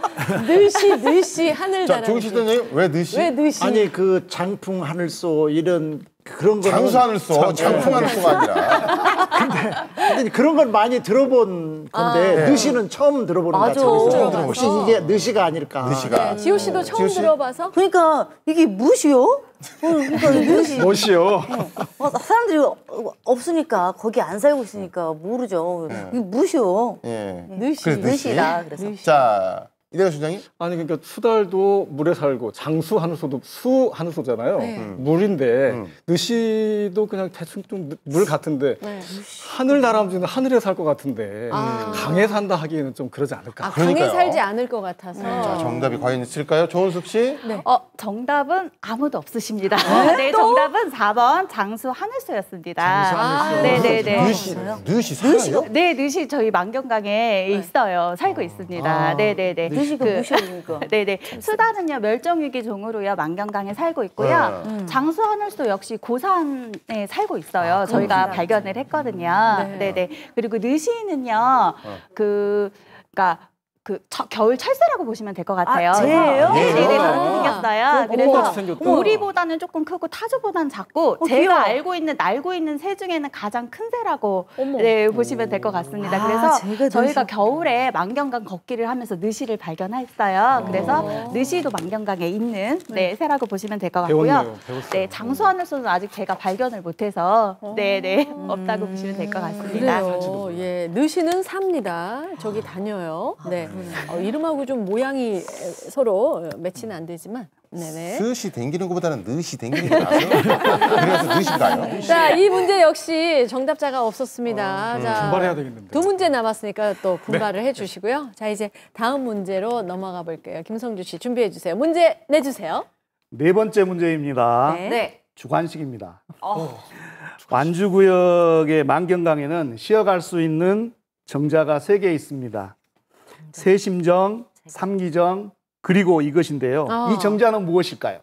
느시 하늘 자, 다람쥐. 조기식 선생님 왜 느시? 왜 느시? 아니 그 장풍 하늘소 이런 그런 거는 장수하늘 쏘, 장풍하늘 쏘가 아니라. 근데 그런 건 많이 들어본 건데 느시는 처음 들어보는 것 맞아. 같아요. 처음 들어봤어. 혹시 이게 느시가 아닐까? 느시가. 지호 씨도 처음 지호 씨? 들어봐서 그러니까 이게 무엇이요? 그러니까 무엇이? 멋이요. 사람들이 없으니까 거기 안 살고 있으니까 모르죠. 이게 무엇이요? 예. 느시. 그래서 느시. 느시다. 그래서. 자, 이대호 소장님. 아니 그러니까 수달도 물에 살고 장수 하늘소도 수 하늘소잖아요. 네. 물인데 느시도 그냥 대충 좀 물 같은데 네. 하늘 다람쥐는 하늘에 살 것 같은데 아. 강에 산다 하기에는 좀 그러지 않을까. 아, 강에 그러니까요. 살지 않을 것 같아서. 자, 정답이 과연 있을까요? 조은숙 씨. 네. 정답은 아무도 없으십니다. 네, 정답은 4번 장수 하늘소였습니다. 네네네. 느시 살아요? 네, 느시 저희 만경강에 있어요. 살고 있습니다. 네네네. 느시가 무엇이니까? 네네. 수달은요 멸종위기 종으로요 만경강에 살고 있고요. 장수 하늘소 역시 고산에 살고 있어요. 저희가 발견을 했거든요. 네. 네네. 그리고 느시는요 그러니까 겨울 철새라고 보시면 될 것 같아요. 쟤예요? 네네네. 아. 그렇게 생겼어요. 그래서 똑같이 생겼다. 우리보다는 조금 크고 타조보다는 작고 제가 귀여워. 날고 있는 새 중에는 가장 큰 새라고 네, 보시면 될 것 같습니다. 아, 그래서 제가 저희가 느시. 겨울에 만경강 걷기를 하면서 느시를 발견했어요. 그래서 느시도 만경강에 있는 네, 새라고 보시면 될 것 같고요. 배웠네요. 배웠어요. 네, 장수하늘소는 아직 제가 발견을 못해서 네네 없다고 보시면 될 것 같습니다. 그래요. 예, 느시는 삽니다. 저기 다녀요. 네. 이름하고 좀 모양이 서로 매치는 안 되지만. 네네. 스시 댕기는 것보다는 느시 댕기는 게 나아요. 그래서 느시가요. 자, 이 문제 역시 정답자가 없었습니다. 자, 분발해야 되겠는데. 두 문제 남았으니까 또 분발을 해주시고요. 자, 이제 다음 문제로 넘어가 볼게요. 김성주 씨 준비해 주세요. 문제 내주세요. 네 번째 문제입니다. 네. 주관식입니다. 완주구역의 만경강에는 쉬어갈 수 있는 정자가 3개 있습니다. 세심정, 삼기정, 그리고 이것인데요. 이 정자는 무엇일까요?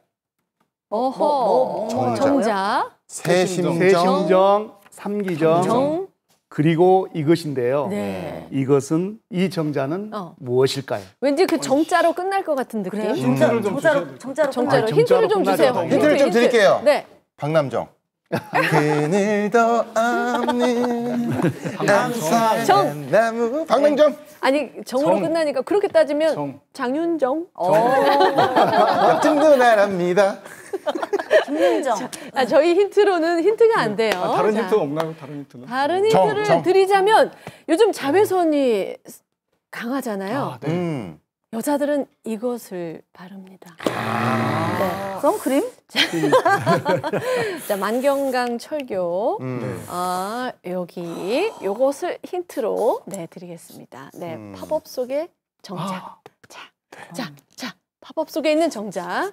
어허. 정자. 세심정, 삼기정, 그리고 이것인데요. 네. 이것은 이 정자는 무엇일까요? 왠지 그 정자로 끝날 것 같은 느낌. 그래요? 힌트를 좀 정자로 정자로 힌트를 좀 주세요. 힌트를 좀 드릴게요. 네. 박남정. 그늘도 없는 정. 나무. 박남정. 아니 정으로 끝나니까 그렇게 따지면 정. 장윤정. 같은 누나랍니다. 김윤정. 저희 힌트로는 힌트가 안 돼요. 다른 자, 힌트 없나요? 다른 힌트는? 다른 힌트를 정. 드리자면 요즘 자외선이 강하잖아요. 네. 여자들은 이것을 바릅니다. 네. 선크림? 자, 만경강 철교. 여기 요것을 힌트로 드리겠습니다. 네, 팝업 속의 정자. 자, 팝업 속에 있는 정자.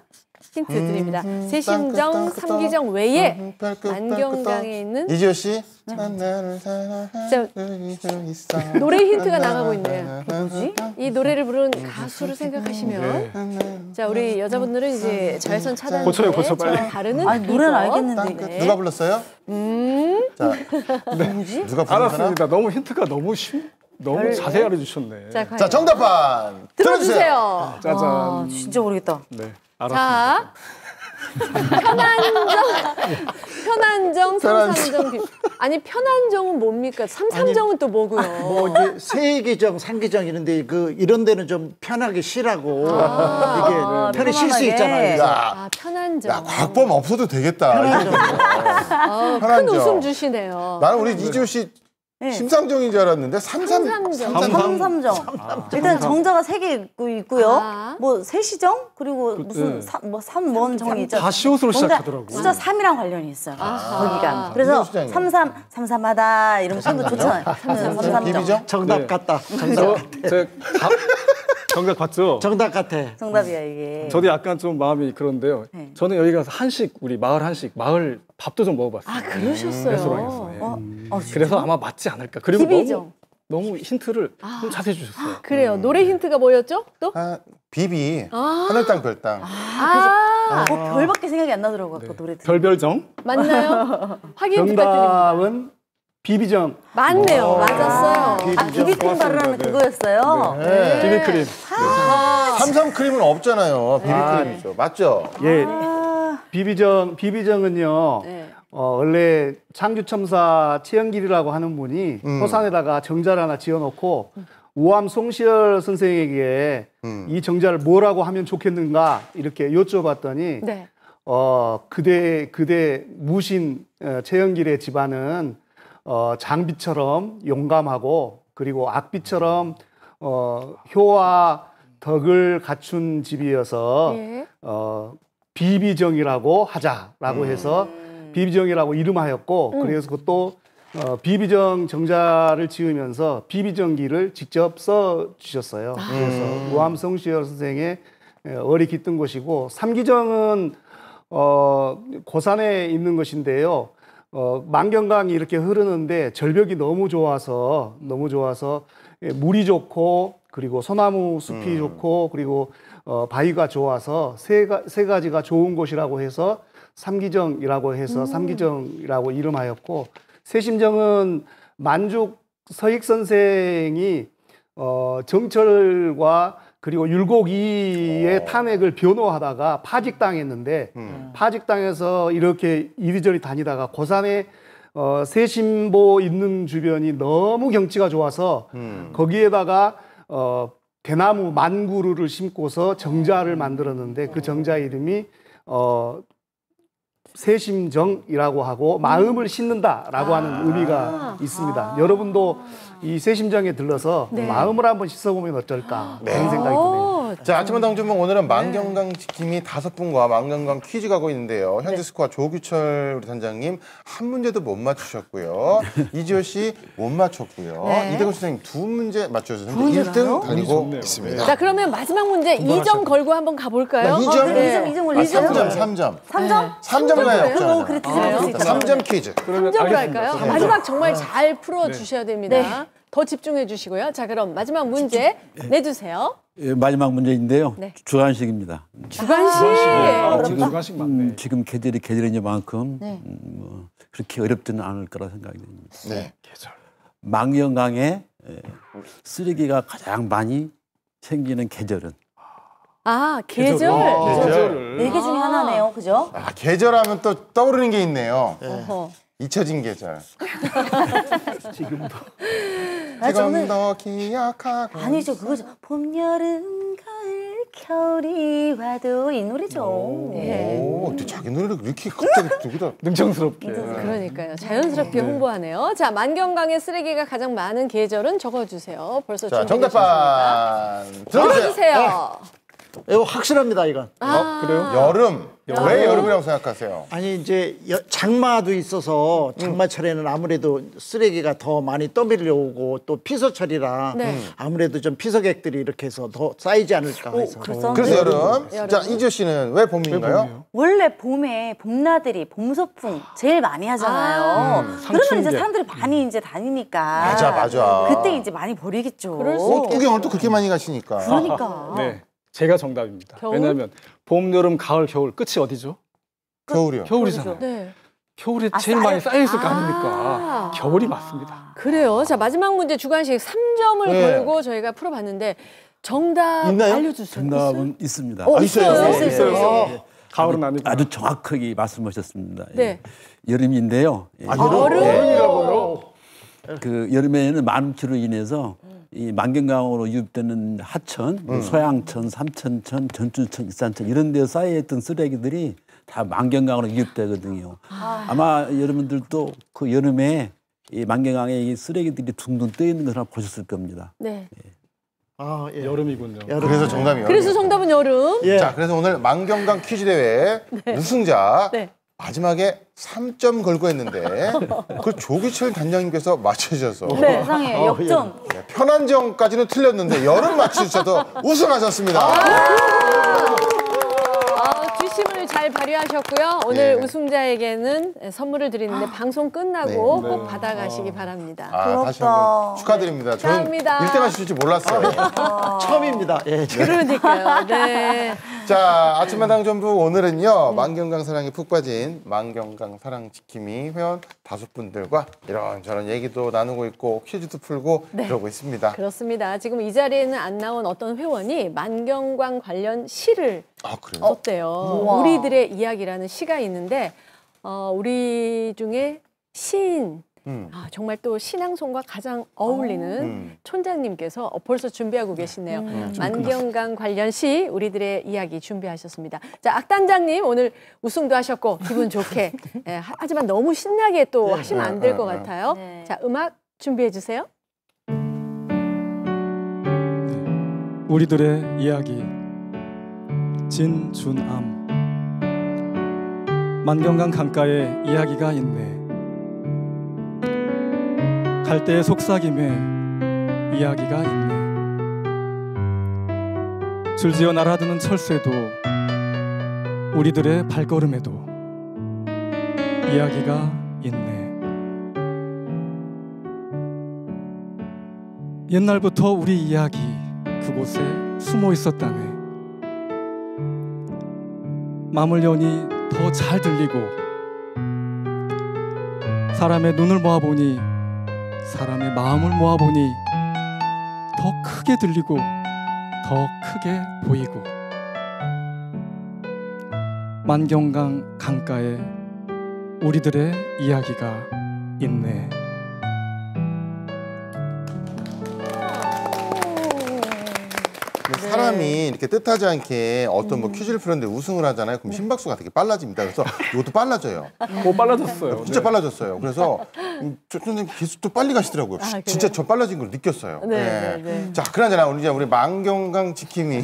힌트 드립니다. 세심정, 삼기정 외에 만경강에 있는 이지호 씨. 난 나를 사랑할 수 있어. 노래 힌트가 나가고 있네요. 뭐지? 이 노래를 부른 가수를 생각하시면 자, 우리 여자분들은 이제 자외선 차단 고쳐요, 고쳐, 빨리. 바르는 노래는 이것. 알겠는데. 네. 누가 불렀어요? 자, 뭐지? 누가 부른 사람? 알았습니다. 너무 힌트가 너무 자세히 알려주셨네. 자, 과연. 자, 정답판 들어주세요. 짜잔. 진짜 모르겠다. 네, 알았습니다. 자, 편안정, 삼삼정. 아니 편안정은 뭡니까? 삼삼정은 또 뭐고요? 뭐 이제 세기정, 상기정 이런데 이런 데는 좀 편하게 쉬라고 이게 편히 쉴 수 편안하게. 있잖아요. 야, 편안정. 야, 곽범 없어도 되겠다. 큰 편안정. 웃음 주시네요. 나는 우리 이지호 씨 심상정인 줄 알았는데 삼삼정. 삼삼정. 일단 정자가 3개 있고요. 아. 뭐 세시정 그리고 무슨 삼원정이 있죠. 다 시옷으로 시작하더라고. 숫자 3이랑 관련이 있어요. 거기가. 이거 그래서 수장이네. 삼삼하다 이러면 손도 좋잖아요. 삼삼정. 비비정? 정답 네. 같다. 정답 봤죠? 정답 같아. 정답이야 이게. 저도 약간 좀 마음이 그런데요. 네. 저는 여기 가서 우리 마을 밥도 좀 먹어봤어요. 아, 그러셨어요? 레스토랑에서. 예. 진짜? 그래서 아마 맞지 않을까. 그리고 비비정. 너무 힌트를 좀 자세히 주셨어요. 그래요. 노래 힌트가 뭐였죠? 또? 비비. 하늘 땅 별 땅. 별밖에 생각이 안 나더라고 아까 노래 듣. 별별정. 맞나요? 확인 부탁드립니다. 정답은 비비정. 맞네요. 맞았어요. 비비크림 바르라는 그거였어요. 네. 비비크림. 삼삼크림은 없잖아요. 비비크림이죠. 맞죠? 예. 비비정은요. 네. 원래 창규첨사 최영길이라고 하는 분이 호산에다가 정자를 하나 지어놓고 우암 송시열 선생에게 이 정자를 뭐라고 하면 좋겠는가 이렇게 여쭤봤더니 네. 그대 무신 최영길의 집안은 장비처럼 용감하고 그리고 악비처럼 효와 덕을 갖춘 집이어서 예. 비비정이라고 하자라고 해서 비비정이라고 이름하였고 그래서 또 비비정 정자를 지으면서 비비정기를 직접 써 주셨어요. 그래서 우암성시열 선생의 어리 깃든 곳이고 삼기정은 고산에 있는 것인데요. 만경강이 이렇게 흐르는데 절벽이 너무 좋아서 물이 좋고 그리고 소나무 숲이 좋고 그리고 바위가 좋아서 세 가지가 좋은 곳이라고 해서 삼기정이라고 해서 삼기정이라고 이름하였고 세심정은 만죽 서익 선생이 정철과 그리고 율곡이의 탄핵을 변호하다가 파직당했는데 파직당해서 이렇게 이리저리 다니다가 고산에 세심보 있는 주변이 너무 경치가 좋아서 거기에다가 대나무 만구루를 심고서 정자를 만들었는데 그 정자 이름이 세심정이라고 하고 마음을 싣는다라고 하는 의미가 있습니다. 여러분도 이 세심정에 들러서 마음을 한번 씻어보면 어떨까 그런 생각이 드네요. 자, 아침은 당준봉 오늘은 만경강 지킴이 5분과 만경강 퀴즈 가고 있는데요. 현재 스코어 조규철 우리 단장님 한 문제도 못 맞추셨고요. 이지호 씨 못 맞췄고요. 이대건 선생님 2문제 맞추셔서 현재 1등 달리고 있습니다. 자, 그러면 마지막 문제 2점 걸고 한번 가볼까요? 2점 걸리세요? 3점. 3점? 3점 가요. 없잖아요. 그래, 뒤집어질 수 있다. 3점 퀴즈. 3점으로 할까요? 마지막 정말 잘 풀어주셔야 됩니다. 더 집중해 주시고요. 자, 그럼 마지막 문제 내주세요. 예, 마지막 문제인데요. 네. 주관식입니다. 주관식. 주관식 맞네. 지금 계절이니만큼 네. 뭐 그렇게 어렵지는 않을 거라 생각이 됩니다. 네. 망경강에 쓰레기가 가장 많이 생기는 계절은? 아, 계절. 계절. 4개 중에 하나네요. 그죠? 아, 계절하면 또 떠오르는 게 있네요. 어허. 잊혀진 계절. 지금도. 지금도 기억하고. 아니죠. 그거죠. 봄, 여름, 가을, 겨울이 와도 이 노래죠. 네. 오, 근데 자기 노래를 이렇게 갑자기 누구다. 능청스럽게. 그러니까요. 자연스럽게 홍보하네요. 자, 만경강의 쓰레기가 가장 많은 계절은 적어주세요. 벌써 자, 준비되셨습니까? 정답판 들어주세요. 적어주세요. 이거 확실합니다, 이건. 그래요? 여름. 왜 여름이라고 생각하세요? 아니 이제 장마도 있어서 장마철에는 아무래도 쓰레기가 더 많이 떠밀려오고 또 피서철이라 네. 아무래도 좀 피서객들이 이렇게 해서 더 쌓이지 않을까 해서. 그래서 여름. 자, 이지호 씨는 왜 봄인가요? 원래 봄에 봄나들이, 봄소풍 제일 많이 하잖아요. 그러면 이제 상춘계. 사람들이 많이 이제 다니니까. 맞아. 그때 이제 많이 버리겠죠. 그럴 수 옷 구경을 또 그렇게 많이 가시니까. 그러니까. 네, 제가 정답입니다. 겨울? 왜냐하면 봄, 여름, 가을, 겨울 끝이 어디죠? 겨울이요. 겨울이잖아요. 네. 겨울에 아, 제일 많이 쌓여 있을 거 아. 아닙니까? 겨울이 맞습니다. 그래요. 자, 마지막 문제 주관식 3점을 네. 걸고 저희가 풀어봤는데 정답 있나요? 알려주세요. 정답은 있습니다. 있어요. 가을은 아니고. 아주 정확하게 말씀하셨습니다. 예. 네. 여름인데요. 예. 여름. 그 여름에는 만음치로 인해서 이 만경강으로 유입되는 하천, 소양천, 삼천천, 전주천, 일산천 이런 데 쌓여있던 쓰레기들이 다 만경강으로 유입되거든요. 아마 여러분들도 그 여름에 이 만경강에 이 쓰레기들이 둥둥 떠 있는 걸 하나 보셨을 겁니다. 네. 아, 예. 여름이군요. 그래서 정답이요. 그래서 정답은 여름. 예. 자, 그래서 오늘 만경강 퀴즈 대회 우승자 네. 마지막에 3점 걸고 했는데 그걸 조기철 단장님께서 맞춰주셔서 네. 세상에 역전. 네, 편한점까지는 틀렸는데 여름 맞추셔서 우승하셨습니다. 뒷심을 잘 발휘하셨고요. 오늘 예. 우승자에게는 선물을 드리는데 방송 끝나고 꼭 받아가시기 바랍니다. 다시 한번 축하드립니다. 저는 축하합니다. 1등 하실 줄 몰랐어요. 처음입니다. 예. 그러니까요. 네. 자, 아침마당 전부 오늘은요. 만경강 사랑에 푹 빠진 만경강 사랑 지킴이 회원 5분들과 이런저런 얘기도 나누고 있고 퀴즈도 풀고 그러고 있습니다. 그렇습니다. 지금 이 자리에는 안 나온 어떤 회원이 만경강 관련 시를 아, 그래요? 썼대요. 우와. 우리들의 이야기라는 시가 있는데 우리 중에 시인 정말 또 신앙송과 가장 어울리는 촌장님께서 벌써 준비하고 계시네요. 만경강 관련 시 우리들의 이야기 준비하셨습니다. 자, 악단장님 오늘 우승도 하셨고 기분 좋게 하지만 너무 신나게 또 하시면 안 될 것 같아요. 네. 자, 음악 준비해 주세요. 우리들의 이야기 진준암. 만경강 강가에 이야기가 있네. 갈대의 속삭임에 이야기가 있네. 줄지어 날아드는 철새도 우리들의 발걸음에도 이야기가 있네. 옛날부터 우리 이야기 그곳에 숨어 있었다네. 마음을 여니 더 잘 들리고 사람의 눈을 모아보니 사람의 마음을 모아보니 더 크게 들리고 더 크게 보이고 만경강 강가에 우리들의 이야기가 있네. 사람이 이렇게 뜻하지 않게 어떤 뭐 퀴즈를 풀었는데 우승을 하잖아요. 그럼 심박수가 되게 빨라집니다. 그래서 이것도 빨라져요. 빨라졌어요. 진짜 빨라졌어요. 그래서 선생님 계속 또 빨리 가시더라고요. 아, 진짜 저 빨라진 걸 느꼈어요. 네, 예. 네. 자, 그나저나 우리 만경강 지킴이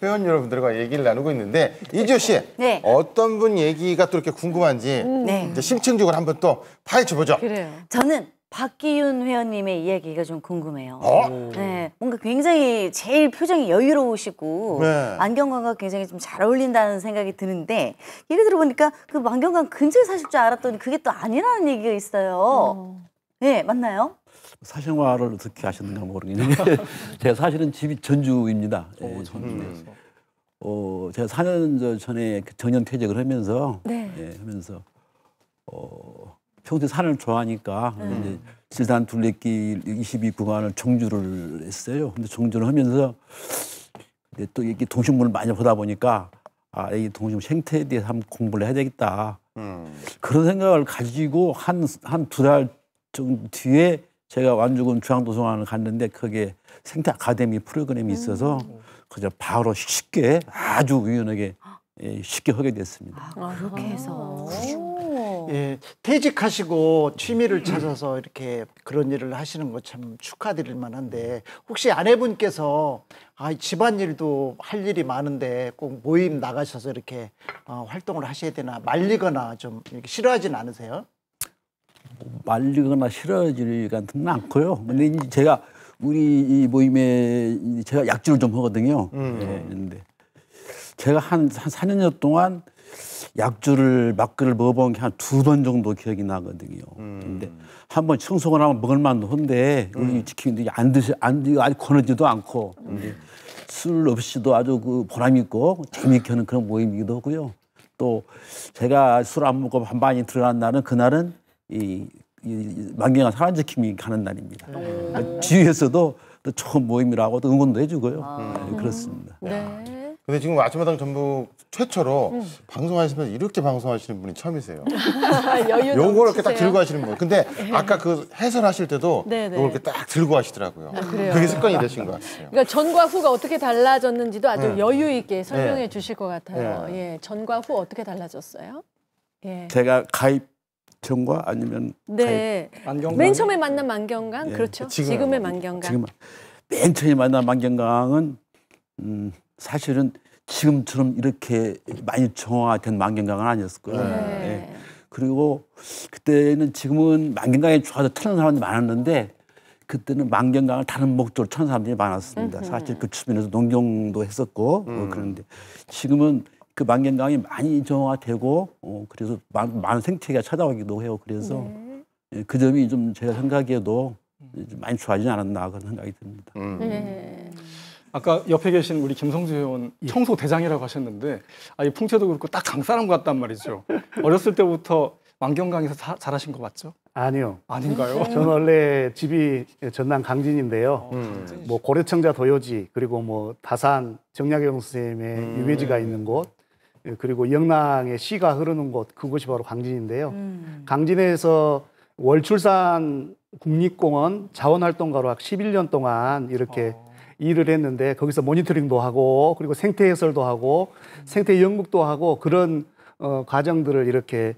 회원 여러분들과 얘기를 나누고 있는데 이지호 씨, 네. 어떤 분 얘기가 또 이렇게 궁금한지 네. 이제 심층적으로 한번 또 파헤쳐 보죠. 그래요. 저는 박기윤 회원님의 이야기가 좀 궁금해요. 어? 네, 뭔가 굉장히 제일 표정이 여유로우시고 네. 만경강과 굉장히 좀 잘 어울린다는 생각이 드는데 얘기 들어보니까 그 만경강 근처에 사실 줄 알았더니 그게 또 아니라는 얘기가 있어요. 네, 맞나요? 사생활을 어떻게 하셨는가 모르겠는데 제가 사실은 집이 전주입니다. 전주에서. 제가 4년 전에 정년 퇴직을 하면서 하면서 평소에 산을 좋아하니까 이제 질산 둘레길 22구간을 종주를 했어요. 근데 종주를 하면서 또 이렇게 동식물을 많이 보다 보니까 이 동식물 생태에 대해서 한번 공부를 해야 되겠다. 그런 생각을 가지고 한 2달 정도 뒤에 제가 완주군 중앙도서관을 갔는데 거기에 생태 아카데미 프로그램이 있어서 그저 바로 쉽게 아주 유연하게 쉽게 하게 됐습니다. 그렇게 해서. 예, 퇴직하시고 취미를 찾아서 이렇게 그런 일을 하시는 거 참 축하드릴 만한데 혹시 아내분께서 집안일도 할 일이 많은데 꼭 모임 나가셔서 이렇게 활동을 하셔야 되나 말리거나 좀 이렇게 싫어하진 않으세요? 말리거나 싫어질 같은 건 않고요. 근데 이제 제가 우리 이 모임에 제가 약주를 좀 하거든요. 근데 제가 한 4년 동안 약주를 막걸리를 먹어본 게 한 2번 정도 기억이 나거든요. 근데 한 번 청소를 하면 먹을 만도 한데 우리 지키는데 아주 권하지도 않고 술 없이도 아주 그 보람 있고 재미있게 하는 그런 모임이기도 하고요. 또 제가 술 안 먹고 반반이 들어간 날은 그날은 이 만경강 사랑지킴이 가는 날입니다. 주위에서도 또 좋은 모임이라고 또 응원도 해주고요. 그렇습니다. 네. 근데 지금 아침마당 전북 최초로 방송하시면서 이렇게 방송하시는 분이 처음이세요. 여유 요걸 이렇게 딱 넘치세요. 들고 하시는 분. 근데 아까 그 해설하실 때도 네네. 요걸 이렇게 딱 들고 하시더라고요. 그래요? 그게 습관이 되신 것 같아요. 그러니까 전과 후가 어떻게 달라졌는지도 아주 네. 여유 있게 설명해 주실 것 같아요. 네. 예, 전과 후 어떻게 달라졌어요? 예. 제가 가입 전과 아니면 네. 만경강. 맨 처음에 만난 만경강, 예. 그렇죠. 지금은 지금의 뭐, 만경강. 지금 맨 처음에 만난 만경강은 사실은 지금처럼 이렇게 많이 정화된 만경강은 아니었을 거예요. 네. 예. 그리고 그때는 지금은 만경강에 좋아서 찾는 사람들이 많았는데 그때는 만경강을 다른 목적으로 찾는 사람들이 많았습니다. 사실 그 주변에서 농경도 했었고 그런데 지금은 그 만경강이 많이 정화되고 그래서 많은 생태계가 찾아오기도 해요. 그래서 예, 그 점이 좀 제가 생각해도 좀 많이 좋아지지 않았나 그런 생각이 듭니다. 네. 아까 옆에 계신 우리 김성주 의원 청소 대장이라고 하셨는데 이 풍채도 그렇고 딱 강사람 같단 말이죠. 어렸을 때부터 만경강에서 자라신 거 맞죠? 아니요. 아닌가요? 저는 원래 집이 전남 강진인데요. 뭐 고려청자 도요지 그리고 뭐 다산 정약용 선생님의 유배지가 있는 곳 그리고 영랑의 시가 흐르는 곳 그곳이 바로 강진인데요. 강진에서 월출산 국립공원 자원활동가로 11년 동안 이렇게 일을 했는데 거기서 모니터링도 하고 그리고 생태 해설도 하고 생태 연구도 하고 그런 과정들을 이렇게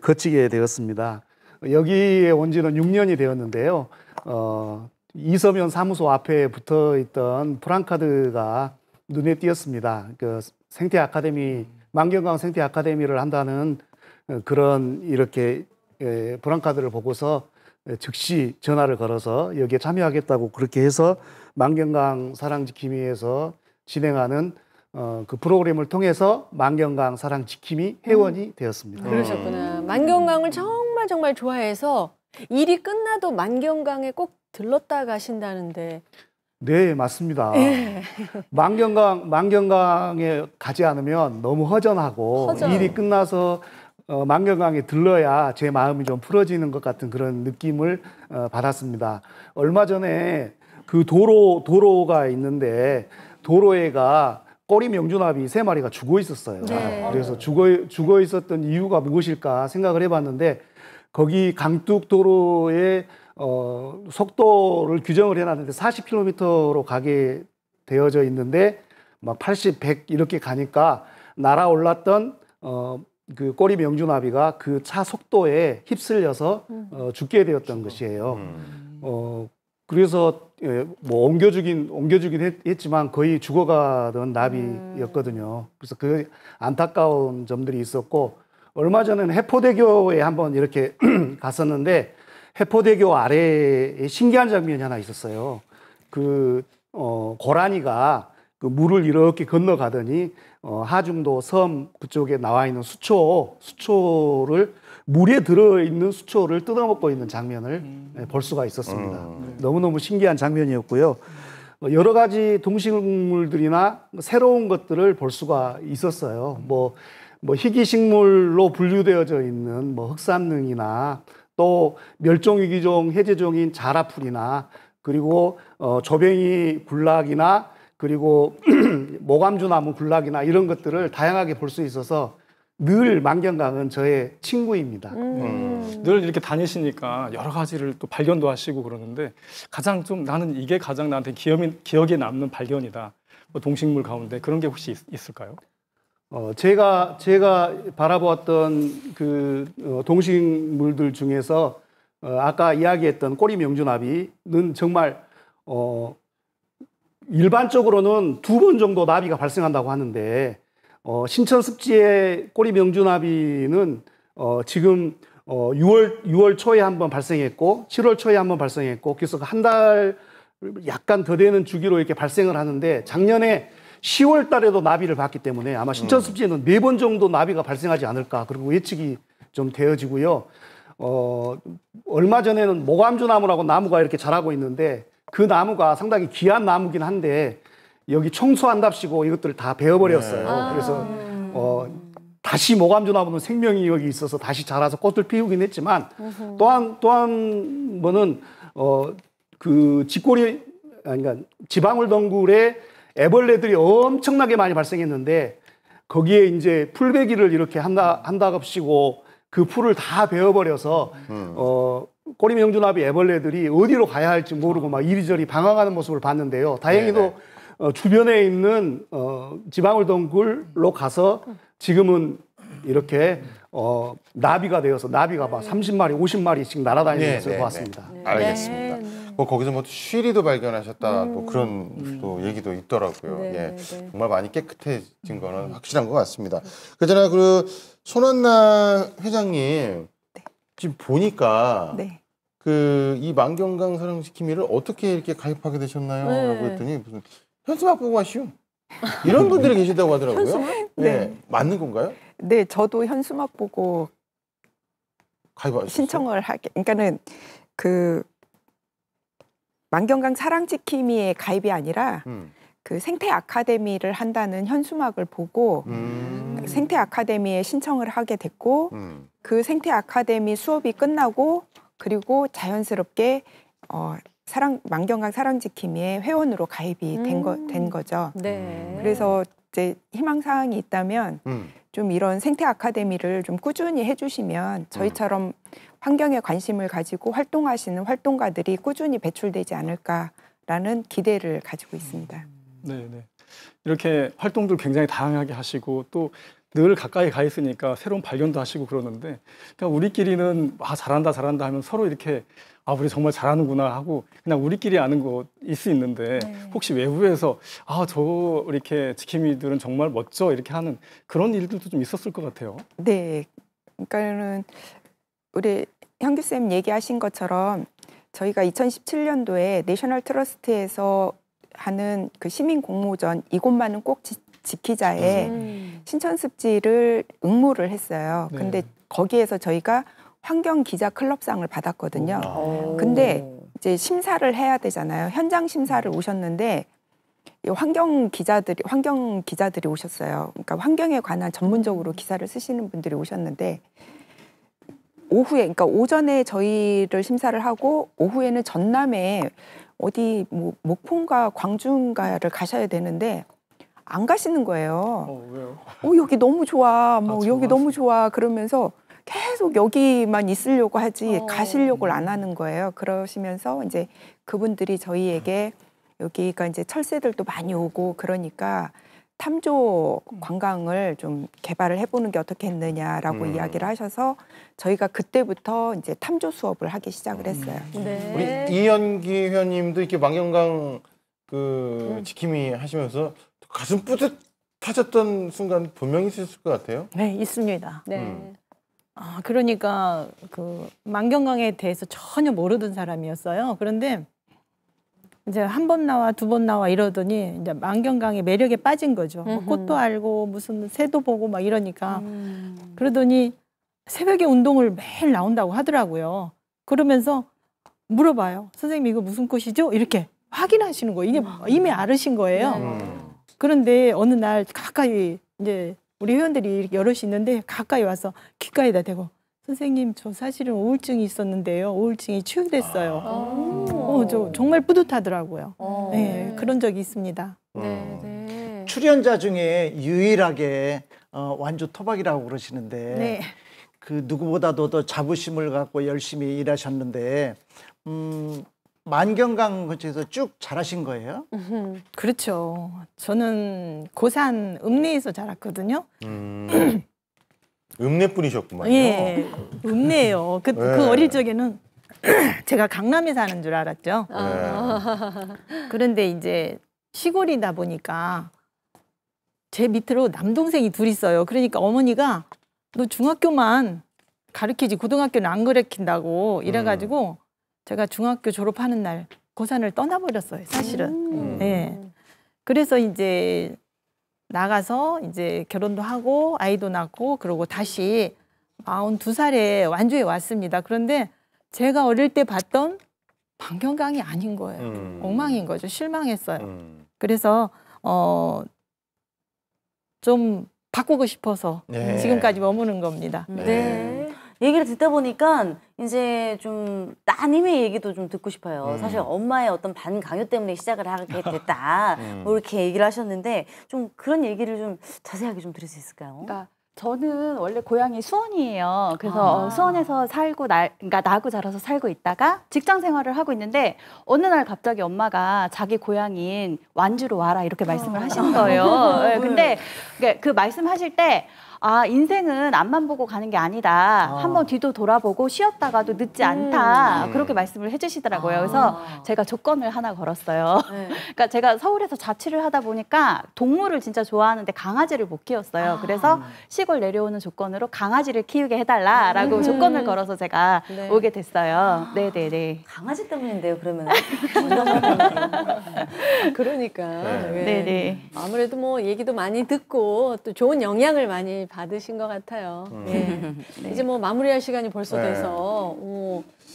거치게 되었습니다. 여기에 온 지는 6년이 되었는데요. 이서면 사무소 앞에 붙어 있던 프랑카드가 눈에 띄었습니다. 그 생태 아카데미, 만경강 생태 아카데미를 한다는 그런 이렇게 프랑카드를 보고서 즉시 전화를 걸어서 여기에 참여하겠다고 그렇게 해서 만경강 사랑지킴이에서 진행하는 그 프로그램을 통해서 만경강 사랑지킴이 회원이 되었습니다. 그러셨구나. 만경강을 정말 좋아해서 일이 끝나도 만경강에 꼭 들렀다 가신다는데. 네, 맞습니다. 예. 만경강에 가지 않으면 너무 허전하고 일이 끝나서 만경강에 들러야 제 마음이 좀 풀어지는 것 같은 그런 느낌을 받았습니다. 얼마 전에 그 도로가 있는데 도로에가 꼬리 명주나비 3마리가 죽어 있었어요. 네. 그래서 죽어 있었던 이유가 무엇일까 생각을 해봤는데 거기 강둑도로에 속도를 규정을 해놨는데 40km로 가게 되어져 있는데 막 80, 100 이렇게 가니까 날아올랐던 그 꼬리 명주나비가 그 차 속도에 휩쓸려서 죽게 되었던 것이에요. 그래서 뭐 옮겨주긴 했지만 거의 죽어가던 나비였거든요. 그래서 그 안타까운 점들이 있었고 얼마 전에는 해포대교에 한번 이렇게 갔었는데 해포대교 아래에 신기한 장면이 하나 있었어요. 그 고라니가 그 물을 이렇게 건너가더니 하중도 섬 그쪽에 나와 있는 수초를 물에 들어있는 수초를 뜯어먹고 있는 장면을 볼 수가 있었습니다. 너무너무 신기한 장면이었고요. 여러 가지 동식물들이나 새로운 것들을 볼 수가 있었어요. 뭐 희귀식물로 분류되어져 있는 뭐 흑삼능이나 또 멸종위기종 해제종인 자라풀이나 그리고 조뱅이 군락이나 그리고 모감주나무 군락이나 이런 것들을 다양하게 볼 수 있어서 늘 만경강은 저의 친구입니다. 늘 이렇게 다니시니까 여러 가지를 또 발견도 하시고 그러는데 가장 좀 나는 이게 가장 나한테 기억에 남는 발견이다. 뭐 동식물 가운데 그런 게 혹시 있을까요? 제가 바라보았던 그 동식물들 중에서 아까 이야기했던 꼬리명주나비는 정말 일반적으로는 2번 정도 나비가 발생한다고 하는데 신천습지의 꼬리명주나비는 지금 6월 초에 한번 발생했고 7월 초에 한번 발생했고 그래서 한 달 약간 더 되는 주기로 이렇게 발생을 하는데 작년에 10월 달에도 나비를 봤기 때문에 아마 신천습지에는 4번 정도 나비가 발생하지 않을까 그리고 예측이 좀 되어지고요. 얼마 전에는 모감주나무라고 나무가 이렇게 자라고 있는데 그 나무가 상당히 귀한 나무긴 한데 여기 청소한답시고 이것들을 다 베어버렸어요. 그래서 다시 모감주나무는 생명이 여기 있어서 다시 자라서 꽃을 피우긴 했지만 또 한 번은 그 집꼬리 그러니까 지방울덩굴에 애벌레들이 엄청나게 많이 발생했는데 거기에 이제 풀베기를 이렇게 한답시고 그 풀을 다 베어버려서 꼬리명주나비 애벌레들이 어디로 가야 할지 모르고 막 이리저리 방황하는 모습을 봤는데요. 다행히도 주변에 있는 지방울덩굴로 가서 지금은 이렇게 나비가 되어서 나비가 막 30마리, 50마리씩 날아다니는 것을 보았습니다. 알겠습니다. 뭐 거기서 뭐 쉬리도 발견하셨다 또 그런 또 얘기도 있더라고요. 예, 정말 많이 깨끗해진 거는 확실한 것 같습니다. 그잖아요, 그 손한나 회장님 지금 보니까 그 이 만경강 사랑지킴이를 어떻게 이렇게 가입하게 되셨나요? 라고 했더니 무슨 현수막 보고 하시오 이런 분들이 계시다고 하더라고요. 현수막? 네, 맞는 건가요? 네, 저도 현수막 보고 가입하셨어요? 신청을 하게. 그러니까는 그 만경강 사랑지킴이의 가입이 아니라 그 생태 아카데미를 한다는 현수막을 보고 생태 아카데미에 신청을 하게 됐고 그 생태 아카데미 수업이 끝나고 그리고 자연스럽게 만경강 사랑지킴이의 회원으로 가입이 된 거죠. 그래서 이제 희망사항이 있다면 좀 이런 생태 아카데미를 좀 꾸준히 해주시면 저희처럼 환경에 관심을 가지고 활동하시는 활동가들이 꾸준히 배출되지 않을까라는 기대를 가지고 있습니다. 네. 이렇게 활동들 굉장히 다양하게 하시고 또 늘 가까이 가 있으니까 새로운 발견도 하시고 그러는데 그냥 우리끼리는 잘한다 하면 서로 이렇게 우리 정말 잘하는구나 하고 그냥 우리끼리 아는 것일 수 있는데 혹시 외부에서 저 이렇게 지킴이들은 정말 멋져 이렇게 하는 그런 일들도 좀 있었을 것 같아요. 네, 그러니까는 우리 현규 쌤 얘기하신 것처럼 저희가 2017년도에 내셔널 트러스트에서 하는 그 시민 공모전 이곳만은 꼭 지키자에 신천습지를 응모를 했어요. 근데 거기에서 저희가 환경 기자 클럽상을 받았거든요. 근데 이제 심사를 해야 되잖아요. 현장 심사를 오셨는데 환경 기자들이 오셨어요. 그러니까 환경에 관한 전문적으로 기사를 쓰시는 분들이 오셨는데 오후에, 그러니까 오전에 저희를 심사를 하고 오후에는 전남에 어디 뭐 목포인가 광주인가를 가셔야 되는데 안 가시는 거예요. 왜요? 여기 너무 좋아. 여기 너무 좋아. 그러면서 계속 여기만 있으려고 하지 가시려고를 안 하는 거예요. 그러시면서 이제 그분들이 저희에게 여기가 이제 철새들도 많이 오고 그러니까 탐조 관광을 좀 개발을 해보는 게 어떻겠느냐라고 이야기를 하셔서 저희가 그때부터 이제 탐조 수업을 하기 시작을 했어요. 우리 이현기 회원님도 이렇게 만경강 그 지킴이 하시면서 가슴 뿌듯하셨던 순간 분명히 있었을 것 같아요. 네, 있습니다. 그러니까 그 만경강에 대해서 전혀 모르던 사람이었어요. 그런데 이제 한 번 나와 두 번 나와 이러더니 이제 만경강의 매력에 빠진 거죠. 뭐 꽃도 알고 무슨 새도 보고 막 이러니까 그러더니 새벽에 운동을 매일 나온다고 하더라고요. 그러면서 물어봐요. 선생님 이거 무슨 꽃이죠? 이렇게 확인하시는 거예요. 이게 이미 알으신 거예요. 그런데 어느 날 가까이 이제 우리 회원들이 여럿이 있는데 가까이 와서 귓가에다 대고 선생님 저 사실은 우울증이 있었는데요. 우울증이 치유됐어요. 저 정말 뿌듯하더라고요. 네, 그런 적이 있습니다. 네. 출연자 중에 유일하게 완주 토박이라고 그러시는데 네. 그 누구보다도 더 자부심을 갖고 열심히 일하셨는데 만경강 근처에서 쭉 자라신 거예요? 그렇죠. 저는 고산 읍내에서 자랐거든요. 읍내뿐이셨구만요. 예, 읍내예요. 그 어릴 적에는 제가 강남에 사는 줄 알았죠. 그런데 이제 시골이다 보니까 제 밑으로 남동생이 둘 있어요. 그러니까 어머니가 너 중학교만 가르치지 고등학교는 안 가르친다고 이래가지고 제가 중학교 졸업하는 날 고산을 떠나버렸어요. 사실은. 예. 그래서 이제 나가서 이제 결혼도 하고 아이도 낳고 그러고 다시 42살에 완주에 왔습니다. 그런데 제가 어릴 때 봤던 만경강이 아닌 거예요. 엉망인 거죠. 실망했어요. 그래서 좀 바꾸고 싶어서 지금까지 머무는 겁니다. 네. 얘기를 듣다 보니까 이제 좀 따님의 얘기도 좀 듣고 싶어요. 사실 엄마의 어떤 반강요 때문에 시작을 하게 됐다. 뭐 이렇게 얘기를 하셨는데 좀 그런 얘기를 좀 자세하게 좀 들을 수 있을까요? 그러니까 저는 원래 고향이 수원이에요. 그래서 수원에서 살고 그러니까 나고 자라서 살고 있다가 직장 생활을 하고 있는데 어느 날 갑자기 엄마가 자기 고향인 완주로 와라 이렇게 말씀을 하신 거예요. 네, 근데 그 말씀하실 때 아, 인생은 앞만 보고 가는 게 아니다. 한번 뒤도 돌아보고 쉬었다가도 늦지 않다. 그렇게 말씀을 해주시더라고요. 그래서 제가 조건을 하나 걸었어요. 그러니까 제가 서울에서 자취를 하다 보니까 동물을 진짜 좋아하는데 강아지를 못 키웠어요. 그래서 시골 내려오는 조건으로 강아지를 키우게 해달라라고 조건을 걸어서 제가 오게 됐어요. 네네네. 강아지 때문인데요, 그러면. 그러니까. 네네. 아무래도 뭐 얘기도 많이 듣고 또 좋은 영향을 많이 받으신 것 같아요. 네. 이제 뭐 마무리할 시간이 벌써 돼서.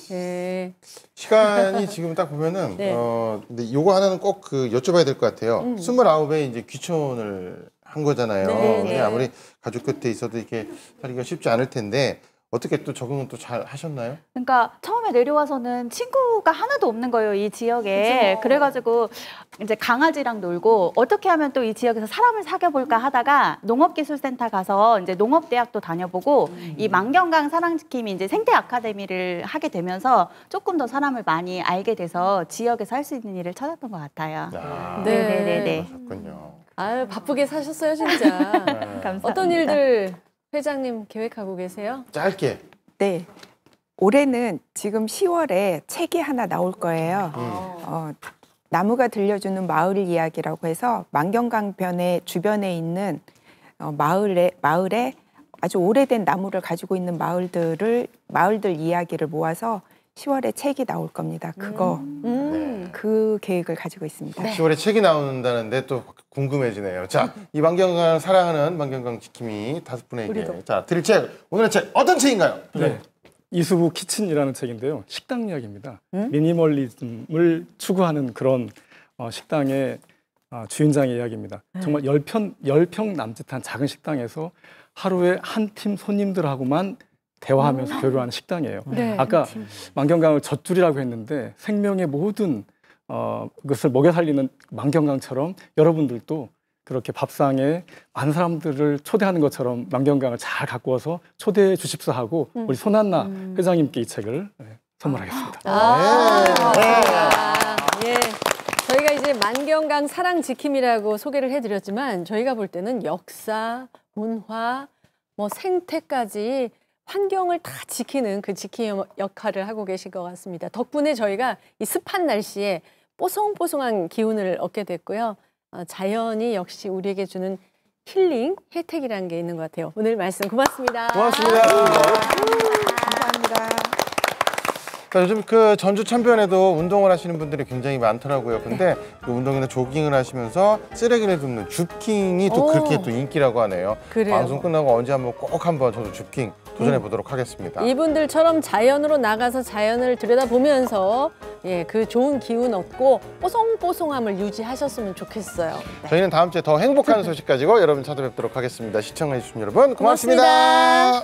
네. 시간이 지금 딱 보면은 근데 요거 하나는 꼭 그 여쭤봐야 될 것 같아요. 29에 이제 귀촌을 한 거잖아요. 근데 아무리 가족 곁에 있어도 이렇게 살기가 쉽지 않을 텐데 어떻게 또 적응은 또 잘 하셨나요? 그러니까 처음에 내려와서는 친구가 하나도 없는 거예요, 이 지역에. 그래가지고 이제 강아지랑 놀고 어떻게 하면 또 이 지역에서 사람을 사귀어볼까 하다가 농업기술센터 가서 이제 농업대학도 다녀보고 이 만경강 사랑지킴이 이제 생태 아카데미를 하게 되면서 조금 더 사람을 많이 알게 돼서 지역에서 할 수 있는 일을 찾았던 것 같아요. 네네네. 그렇군요. 아유, 바쁘게 사셨어요, 진짜. 감사합니다. 어떤 일들 회장님 계획하고 계세요? 짧게. 네. 올해는 지금 10월에 책이 하나 나올 거예요. 나무가 들려주는 마을 이야기라고 해서 만경강변의 주변에 있는 마을에 아주 오래된 나무를 가지고 있는 마을들 이야기를 모아서 10월에 책이 나올 겁니다. 그 계획을 가지고 있습니다. 10월에 책이 나온다는데 또 궁금해지네요. 자, 이 만경강 사랑하는 만경강 지킴이 5분에게 자 드릴 책, 오늘의 책 어떤 책인가요? 네. 이수부 키친이라는 책인데요. 식당 이야기입니다. 미니멀리즘을 추구하는 그런 식당의 주인장의 이야기입니다. 정말 10평 남짓한 작은 식당에서 하루에 한 팀 손님들하고만 대화하면서 교류하는 식당이에요. 아까 만경강을 젖줄이라고 했는데 생명의 모든 것을 먹여 살리는 만경강처럼 여러분들도 그렇게 밥상에 많은 사람들을 초대하는 것처럼 만경강을 잘 갖고 와서 초대해 주십사 하고 우리 손한나 회장님께 이 책을 선물하겠습니다. 예. 저희가 이제 만경강 사랑지킴이라고 소개를 해드렸지만 저희가 볼 때는 역사, 문화, 뭐 생태까지 환경을 다 지키는 그 지킴이 역할을 하고 계신 것 같습니다. 덕분에 저희가 이 습한 날씨에 뽀송뽀송한 기운을 얻게 됐고요. 자연이 역시 우리에게 주는 힐링 혜택이라는 게 있는 것 같아요. 오늘 말씀 고맙습니다. 고맙습니다. 감사합니다. 요즘 그 전주 천변에도 운동을 하시는 분들이 굉장히 많더라고요. 근데 그 운동이나 조깅을 하시면서 쓰레기를 줍는 줍킹이 또 그렇게 또 인기라고 하네요. 그래요. 방송 끝나고 언제 한번 꼭 한번 저도 줍킹 도전해 보도록 하겠습니다. 이분들처럼 자연으로 나가서 자연을 들여다보면서 예, 그 좋은 기운 얻고 뽀송뽀송함을 유지하셨으면 좋겠어요. 저희는 다음 주에 더 행복한 소식 가지고 여러분 찾아뵙도록 하겠습니다. 시청해주신 여러분 고맙습니다.